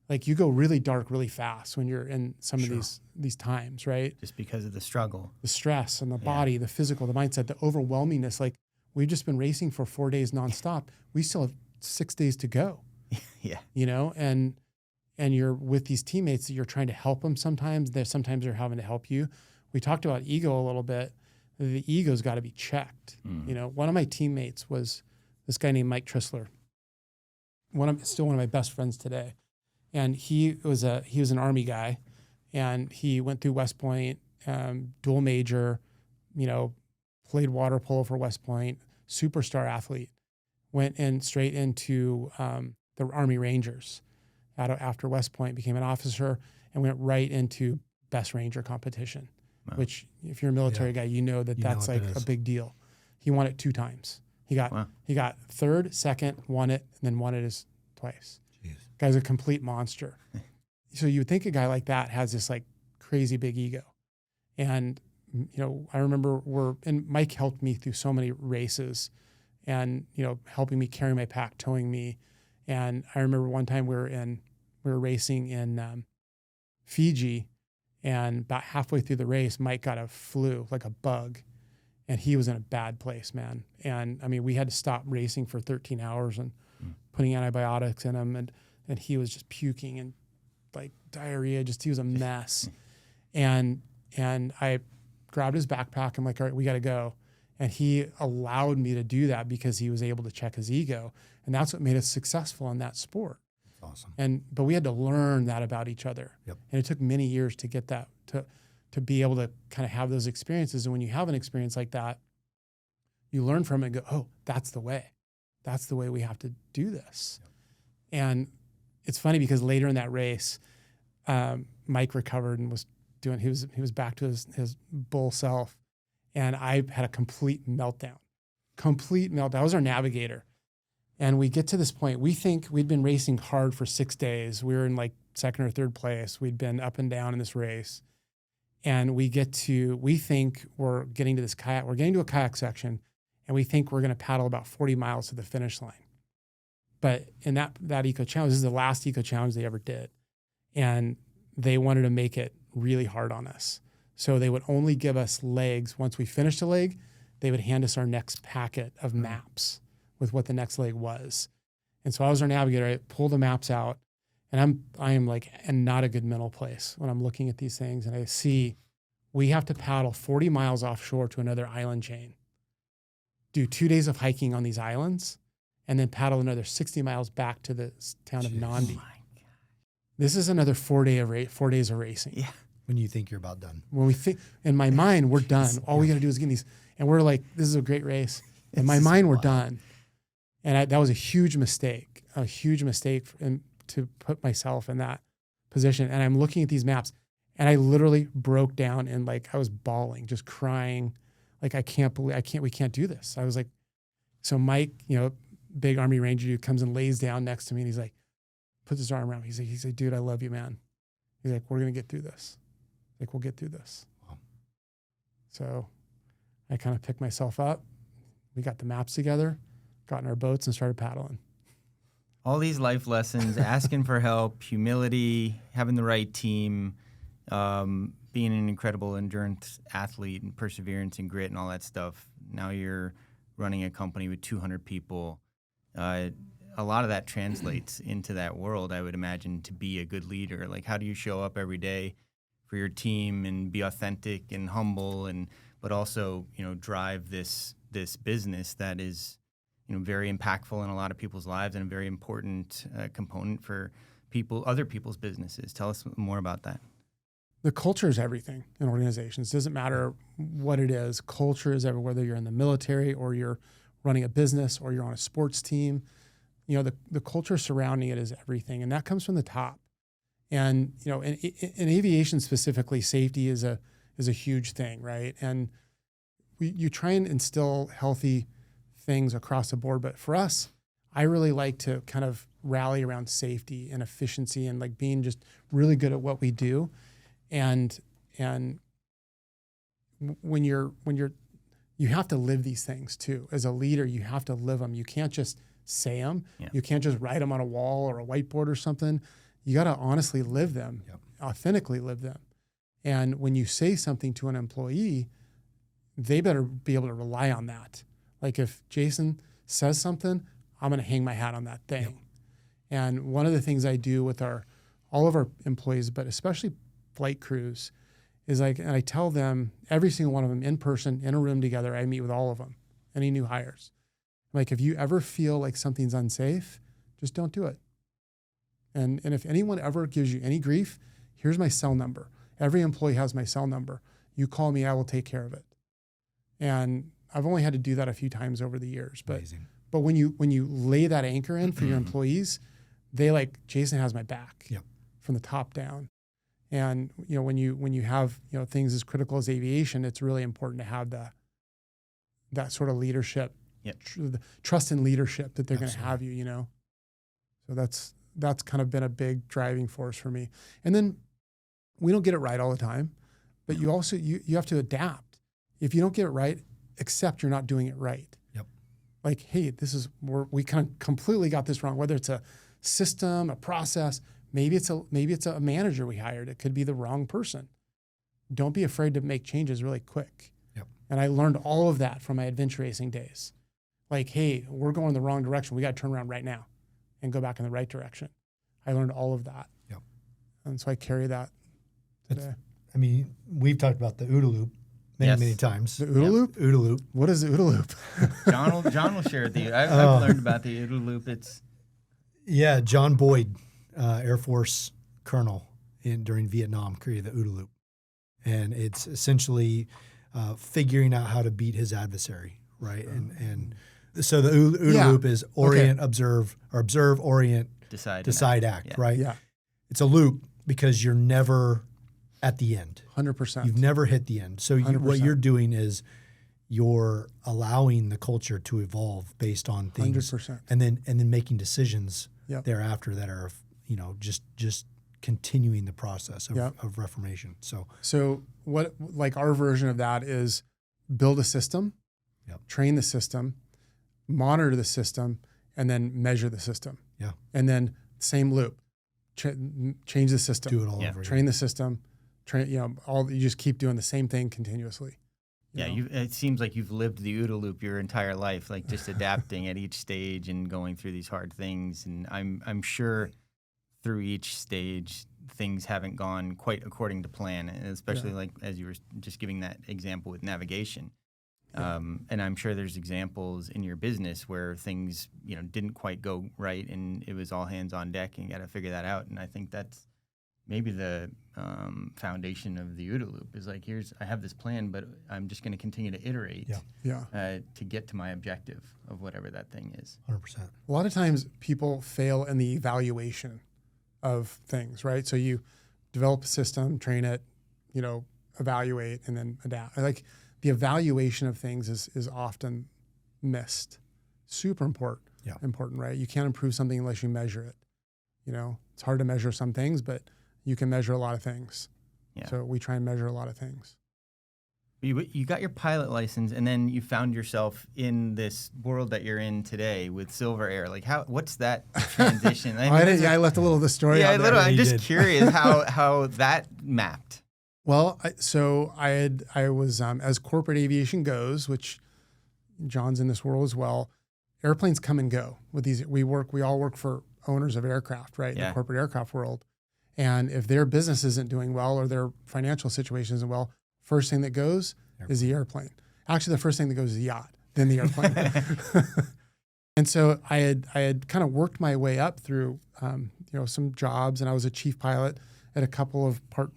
like you go really dark really fast when you're in some of these times, right? Just because of the struggle. The stress and the body, the physical, the mindset, the overwhelmingness. Like we've just been racing for 4 days nonstop. We still have 6 days to go. Yeah. You know, and you're with these teammates that you're trying to help them sometimes. Sometimes they're having to help you. We talked about ego a little bit. The ego's got to be checked. You know, one of my teammates was this guy named Mike Trissler. Still one of my best friends today. And he was an Army guy and he went through West Point, dual major, you know, played water polo for West Point, superstar athlete, went in straight into the Army Rangers after West Point, became an officer and went right into best ranger competition, which if you're a military guy, you know that's like a big deal. He won it 2 times. He got 3rd, 2nd, won it, and then won it twice. Jeez. Guy's a complete monster. So you would think a guy like that has this like crazy big ego. And, you know, I remember and Mike helped me through so many races and, you know, helping me carry my pack, towing me. And I remember one time we were racing in Fiji, and about halfway through the race, Mike got a flu, like a bug, and he was in a bad place, man. And I mean, we had to stop racing for 13 hours and putting antibiotics in him, and he was just puking and like diarrhea, he was a mess. And I grabbed his backpack. I'm like, all right, we got to go. And he allowed me to do that because he was able to check his ego. And that's what made us successful in that sport. Awesome. But we had to learn that about each other. Yep. And it took many years to get that, to be able to kind of have those experiences. And when you have an experience like that, you learn from it and go, oh, that's the way. That's the way we have to do this. Yep. And it's funny because later in that race, Mike recovered and he was back to his bull self. And I had a complete meltdown. I was our navigator. And we get to this point, we think we'd been racing hard for 6 days. We were in like second or third place. We'd been up and down in this race. And we think we're getting to this kayak. We're getting to a kayak section, and we think we're going to paddle about 40 miles to the finish line. But in that eco challenge, this is the last eco challenge they ever did. And they wanted to make it really hard on us. So they would only give us legs. Once we finished a leg, they would hand us our next packet of maps with what the next leg was. And so I was our navigator. I pulled the maps out, and I am like in not a good mental place when I'm looking at these things, and I see we have to paddle 40 miles offshore to another island chain, do 2 days of hiking on these islands, and then paddle another 60 miles back to the town of Nandi. Oh my God. This is another 4 days of racing. Yeah. When you think you're about done. When we think, in my mind, we're done. All we got to do is get these, and we're like, this is a great race. In my mind, we're done. And that was a huge mistake to put myself in that position. And I'm looking at these maps, and I literally broke down and like I was bawling, just crying, like we can't do this. I was like, so Mike, big Army Ranger dude, comes and lays down next to me, and he's like, puts his arm around me. He's like, dude, I love you, man. He's like, we're gonna get through this. Like, we'll get through this. Wow. So I kind of picked myself up. We got the maps together, got in our boats, and started paddling. All these life lessons, asking for help, humility, having the right team, being an incredible endurance athlete, and perseverance and grit and all that stuff. Now you're running a company with 200 people. A lot of that translates into that world, I would imagine, to be a good leader. Like, how do you show up every day for your team and be authentic and humble, but also, drive this business that is, very impactful in a lot of people's lives and a very important component for other people's businesses. Tell us more about that. The culture is everything in organizations. It doesn't matter what it is. Culture is everywhere, whether you're in the military or you're running a business or you're on a sports team. The culture surrounding it is everything. And that comes from the top. And, in aviation specifically, safety is a huge thing, right? And you try and instill healthy things across the board. But for us, I really like to kind of rally around safety and efficiency and like being just really good at what we do. And when you have to live these things too. As a leader, you have to live them. You can't just say them. Yeah. You can't just write them on a wall or a whiteboard or something. You got to honestly live them, authentically live them. And when you say something to an employee, they better be able to rely on that. Like if Jason says something, I'm going to hang my hat on that thing. Yep. And one of the things I do with all of our employees, but especially flight crews, is and I tell them, every single one of them in person, in a room together, I meet with all of them, any new hires. Like, if you ever feel like something's unsafe, just don't do it. And if anyone ever gives you any grief, here's my cell number. Every employee has my cell number. You call me, I will take care of it. And I've only had to do that a few times over the years. But when you lay that anchor in for your employees, they Jason has my back from the top down. And when you have things as critical as aviation, it's really important to have that sort of leadership, trust in leadership that they're going to have you. So that's kind of been a big driving force for me. And then we don't get it right all the time, but you also you have to adapt. If you don't get it right, accept you're not doing it right. Yep. Like, hey, we kind of completely got this wrong. Whether it's a system, a process, maybe it's a manager we hired. It could be the wrong person. Don't be afraid to make changes really quick. Yep. And I learned all of that from my adventure racing days. Like, hey, we're going the wrong direction. We got to turn around right now and go back in the right direction. I learned all of that. Yep. And so I carry that today. We've talked about the OODA loop many times. The OODA loop? OODA loop. What is the OODA loop? John will share it with you. I've learned about the OODA loop. John Boyd, Air Force colonel during Vietnam, created the OODA loop. And it's essentially figuring out how to beat his adversary, right? And so the OODA loop is orient, observe, orient, decide, act, right? Yeah. It's a loop because you're never at the end. 100%. You've never hit the end. So what you're doing is you're allowing the culture to evolve based on things, 100%. and then making decisions thereafter that are just continuing the process of, Yep. of reformation. So what, like our version of that is build a system, Yep. train the system, monitor the system, and then measure the system. Yeah. And then same loop, change the system, Do it all Yeah. over train again. the system, you just keep doing the same thing continuously. Yeah, know? it seems like you've lived the OODA loop your entire life, like just adapting at each stage and going through these hard things. And I'm sure through each stage things haven't gone quite according to plan, and especially like as you were just giving that example with navigation. And I'm sure there's examples in your business where things didn't quite go right, and it was all hands on deck, and you got to figure that out. And I think that's maybe the foundation of the OODA loop is like, I have this plan, but I'm just going to continue to iterate to get to my objective of whatever that thing is. 100%. A lot of times people fail in the evaluation of things, right? So you develop a system, train it, evaluate, and then adapt. Like the evaluation of things is often missed. Super important, right? You can't improve something unless you measure it. It's hard to measure some things, but you can measure a lot of things. Yeah. So we try and measure a lot of things. You got your pilot license, and then you found yourself in this world that you're in today with Silver Air. Like, what's that transition? I left a little of the story out there. I'm You just did. curious how that mapped. Well, I was as corporate aviation goes, which John's in this world as well. Airplanes come and go with these. We all work for owners of aircraft, right? In the corporate aircraft world. And if their business isn't doing well or their financial situation isn't well, first thing that goes is the airplane. Actually, the first thing that goes is the yacht, then the airplane. And so I had kind of worked my way up through some jobs, and I was a chief pilot at a couple of Part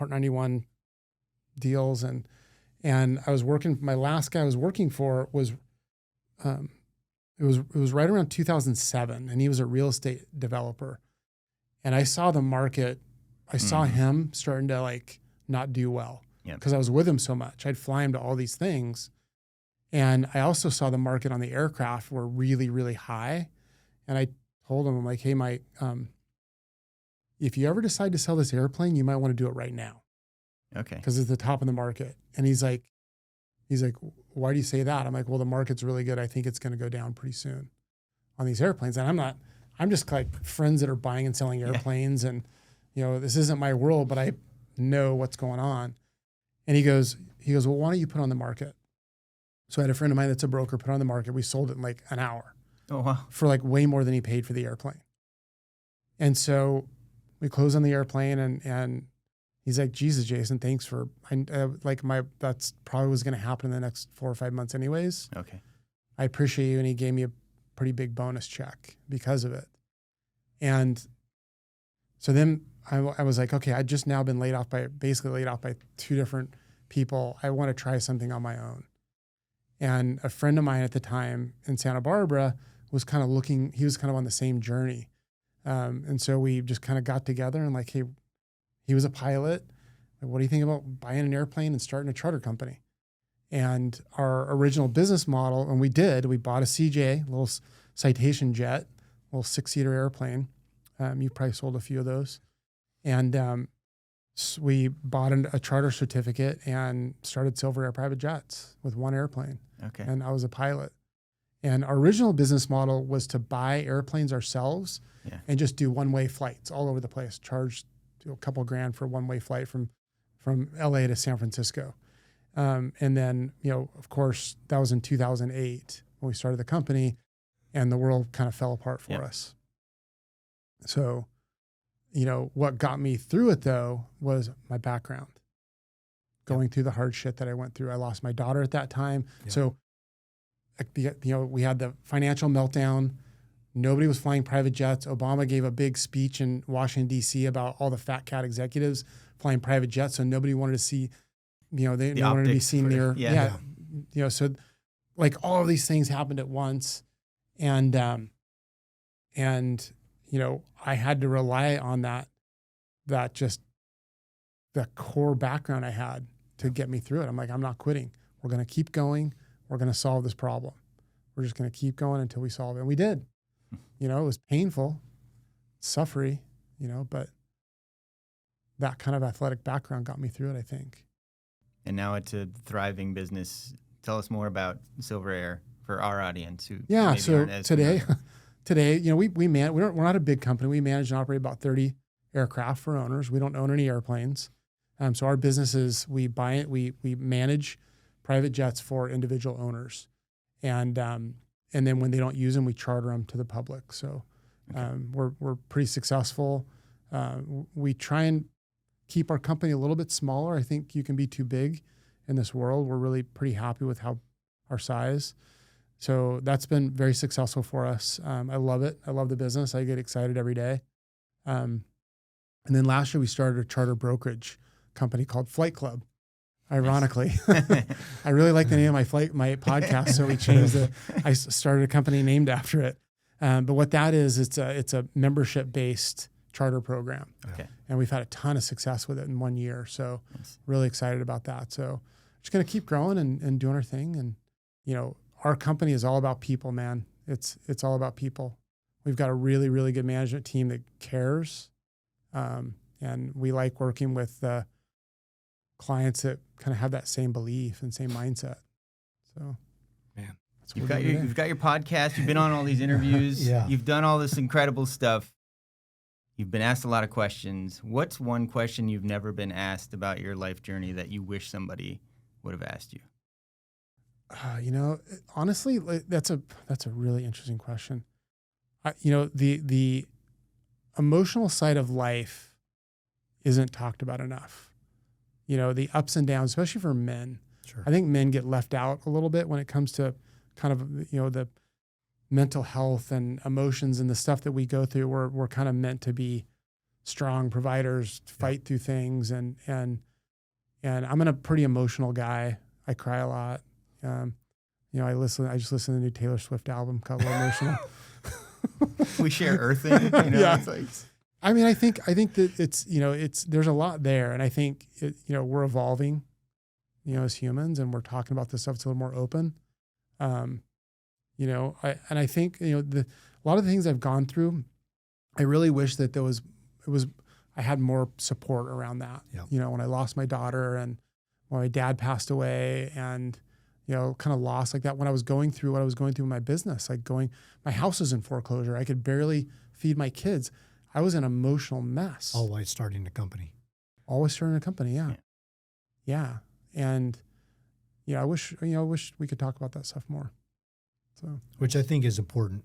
91 deals, and I was working. My last guy I was working for was it was right around 2007, and he was a real estate developer, and I saw the market. I saw him starting to like not do well because I was with him so much. I'd fly him to all these things, and I also saw the market on the aircraft were really, really high, and I told him, I'm like, hey, Mike, if you ever decide to sell this airplane, you might want to do it right now. Okay. Because it's the top of the market. And he's like, why do you say that? I'm like, well, the market's really good. I think it's going to go down pretty soon on these airplanes. And I'm just like friends that are buying and selling airplanes. And, this isn't my world, but I know what's going on. And he goes, well, why don't you put on the market? So I had a friend of mine that's a broker put on the market. We sold it in like an hour. Oh, wow. For like way more than he paid for the airplane. And so we closed on the airplane, and he's like, Jesus, Jason, thanks for, that's probably was going to happen in the next 4 or 5 months anyways. Okay. I appreciate you. And he gave me a pretty big bonus check because of it. And so then I was like, okay, I'd just now been basically laid off by 2 different people. I want to try something on my own. And a friend of mine at the time in Santa Barbara was kind of he was kind of on the same journey. And so we just kind of got together and like, hey, he was a pilot. What do you think about buying an airplane and starting a charter company? And our original business model, and we bought a CJ, a little Citation jet, a little 6-seater airplane. You probably sold a few of those. And so we bought a charter certificate and started Silver Air Private Jets with 1 airplane. Okay. And I was a pilot. And our original business model was to buy airplanes ourselves and just do one-way flights all over the place, charge a couple grand for a one-way flight from LA to San Francisco. And then, of course, that was in 2008 when we started the company, and the world kind of fell apart for us. So, what got me through it, though, was my background. Going through the hard shit that I went through. I lost my daughter at that time. Yeah. So, we had the financial meltdown. Nobody was flying private jets. Obama gave a big speech in Washington, D.C. about all the fat cat executives flying private jets. So nobody wanted to see, they wanted to be seen near. So like all of these things happened at once. And I had to rely on that just the core background I had to get me through it. I'm like, I'm not quitting. We're going to keep going. We're going to solve this problem. We're just going to keep going until we solve it. And we did. It was painful, suffering, but that kind of athletic background got me through it, I think. And now it's a thriving business. Tell us more about Silver Air for our audience who Yeah. maybe So aren't as today, familiar. today, we're not a big company. We manage and operate about 30 aircraft for owners. We don't own any airplanes. So our business is we manage private jets for individual owners. And then when they don't use them, we charter them to the public. So we're pretty successful. We try and keep our company a little bit smaller. I think you can be too big in this world. We're really pretty happy with our size. So that's been very successful for us. I love it. I love the business. I get excited every day. And then last year we started a charter brokerage company called Flight Club. Ironically, I really like the name of my podcast, so we changed it. I started a company named after it. But what that is, it's a membership based charter program. Okay. And we've had a ton of success with it in 1 year. So really excited about that. So just going to keep growing and doing our thing. And, our company is all about people, man. It's all about people. We've got a really, really good management team that cares. And we like working with clients that kind of have that same belief and same mindset. So, man, that's what You've got your podcast. You've been on all these interviews. Yeah. You've done all this incredible stuff. You've been asked a lot of questions. What's one question you've never been asked about your life journey that you wish somebody would have asked you? Honestly, that's a really interesting question. The emotional side of life isn't talked about enough. The ups and downs, especially for men. Sure. I think men get left out a little bit when it comes to kind of, the mental health and emotions and the stuff that we go through. We're kind of meant to be strong providers, fight through things. And I'm a pretty emotional guy. I cry a lot. I just listened to the new Taylor Swift album called Emotional. We share earthing. Yeah. It's like, I think that there's a lot there. And I think, we're evolving, as humans, and we're talking about this stuff. It's a little more open. I think, a lot of the things I've gone through, I really wish that I had more support around that. Yeah. When I lost my daughter and when my dad passed away and, kind of lost like that when I was going through what I was going through in my business, my house was in foreclosure. I could barely feed my kids. I was an emotional mess. All while starting a company. Always starting a company. Yeah. Yeah. And, I wish we could talk about that stuff more. So, Which I think is important.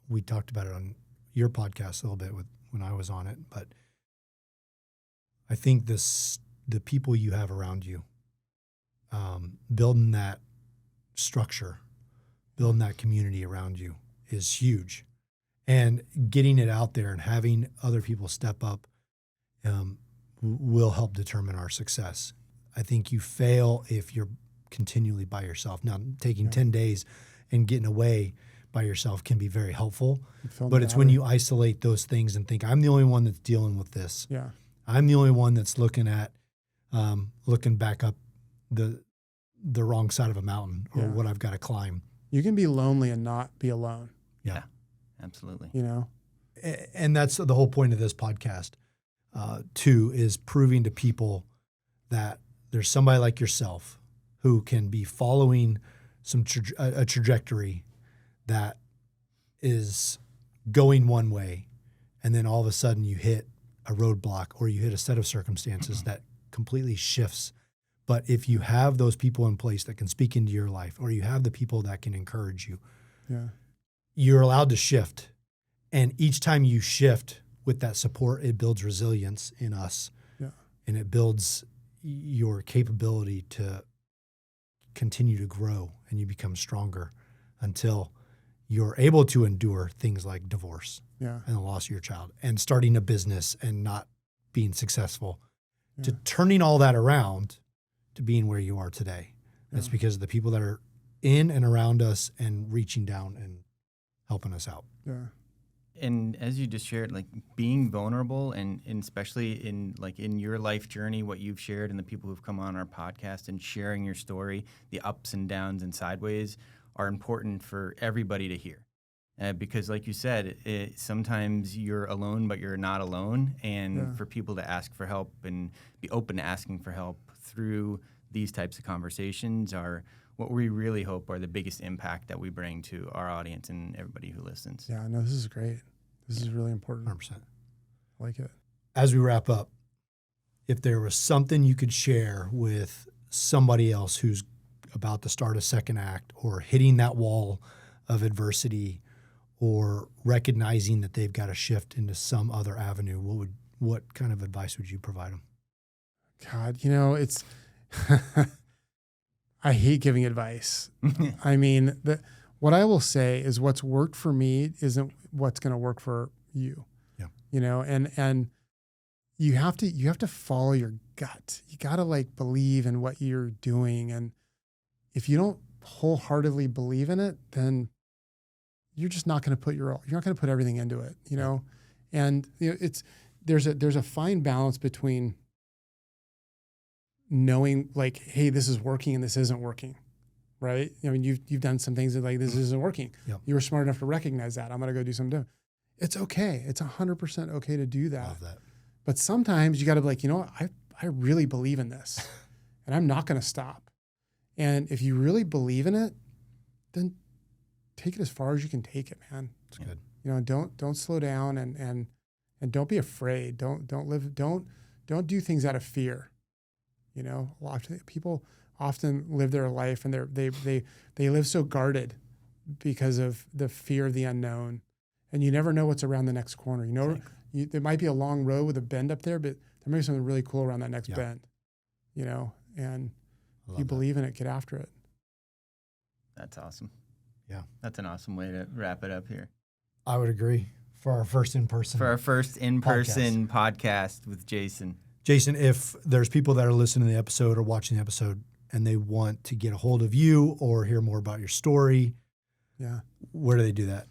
We talked about it on your podcast a little bit when I was on it, but I think the people you have around you, building that structure, building that community around you is huge. And getting it out there and having other people step up will help determine our success. I think you fail if you're continually by yourself. Now, taking 10 days and getting away by yourself can be very helpful, but it's when you isolate those things and think, I'm the only one that's dealing with this. Yeah. I'm the only one that's looking back up the wrong side of a mountain or what I've got to climb. You can be lonely and not be alone. yeah, absolutely. And that's the whole point of this podcast, too, is proving to people that there's somebody like yourself who can be following a trajectory that is going one way, and then all of a sudden you hit a roadblock or you hit a set of circumstances that completely shifts. But if you have those people in place that can speak into your life, or you have the people that can encourage you, you're allowed to shift. And each time you shift with that support, it builds resilience in us. Yeah. And it builds your capability to continue to grow, and you become stronger until you're able to endure things like divorce and the loss of your child and starting a business and not being successful, to turning all that around to being where you are today. That's because of the people that are in and around us and reaching down and helping us out. Yeah. And as you just shared, being vulnerable and especially in your life journey, what you've shared and the people who've come on our podcast and sharing your story, the ups and downs and sideways are important for everybody to hear. Because like you said, sometimes you're alone, but you're not alone. And for people to ask for help and be open to asking for help through these types of conversations are what we really hope are the biggest impact that we bring to our audience and everybody who listens. Yeah, no, this is great. This is really important. 100%. I like it. As we wrap up, if there was something you could share with somebody else who's about to start a second act or hitting that wall of adversity or recognizing that they've got to shift into some other avenue, what kind of advice would you provide them? God, it's I hate giving advice. I mean, what I will say is what's worked for me isn't what's going to work for you. Yeah. And you have to follow your gut. You got to believe in what you're doing. And if you don't wholeheartedly believe in it, then you're just not going to you're not going to put everything into it, And there's a fine balance between knowing hey, this is working and this isn't working, right? I mean, you've done some things that this isn't working. Yep. You were smart enough to recognize that. I'm going to go do something different. It's okay. It's 100% okay to do that. Love that. But sometimes you got to be I really believe in this and I'm not going to stop. And if you really believe in it, then take it as far as you can take it, man. That's good. Don't slow down and don't be afraid. Don't do things out of fear. People often live their life and they live so guarded because of the fear of the unknown. And you never know what's around the next corner. There might be a long road with a bend up there, but there may be something really cool around that next bend, and if you believe in it, get after it. That's awesome. Yeah. That's an awesome way to wrap it up here. I would agree. For our first in-person podcast with Jason. Jason, if there's people that are listening to the episode or watching the episode and they want to get a hold of you or hear more about your story, where do they do that?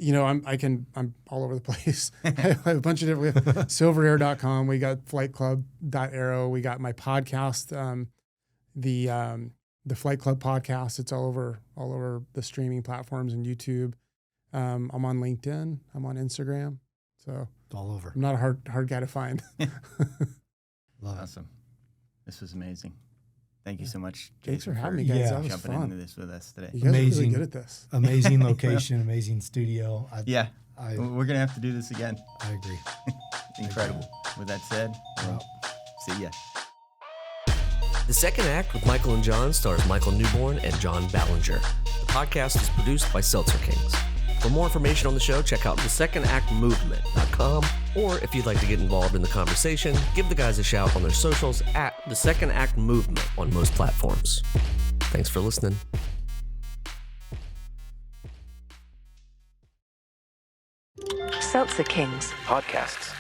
I'm all over the place. I have a bunch of different, we have silverair.com. We got flightclub.aero. We got my podcast, the Flight Club podcast. It's all over the streaming platforms and YouTube. I'm on LinkedIn. I'm on Instagram. So it's all over. I'm not a hard guy to find. Awesome. This was amazing. Thank you so much, Jason. Thanks for having me, guys. That was jumping fun. into this with us today. You guys are really good at this. Amazing location, amazing studio. We're going to have to do this again. I agree. Incredible. With that said, see ya. The Second Act with Michael and John stars Michael Newborn and John Ballinger. The podcast is produced by Seltzer Kings. For more information on the show, check out thesecondactmovement.com, or if you'd like to get involved in the conversation, give the guys a shout on their socials at The Second Act Movement on most platforms. Thanks for listening. Seltzer Kings Podcasts.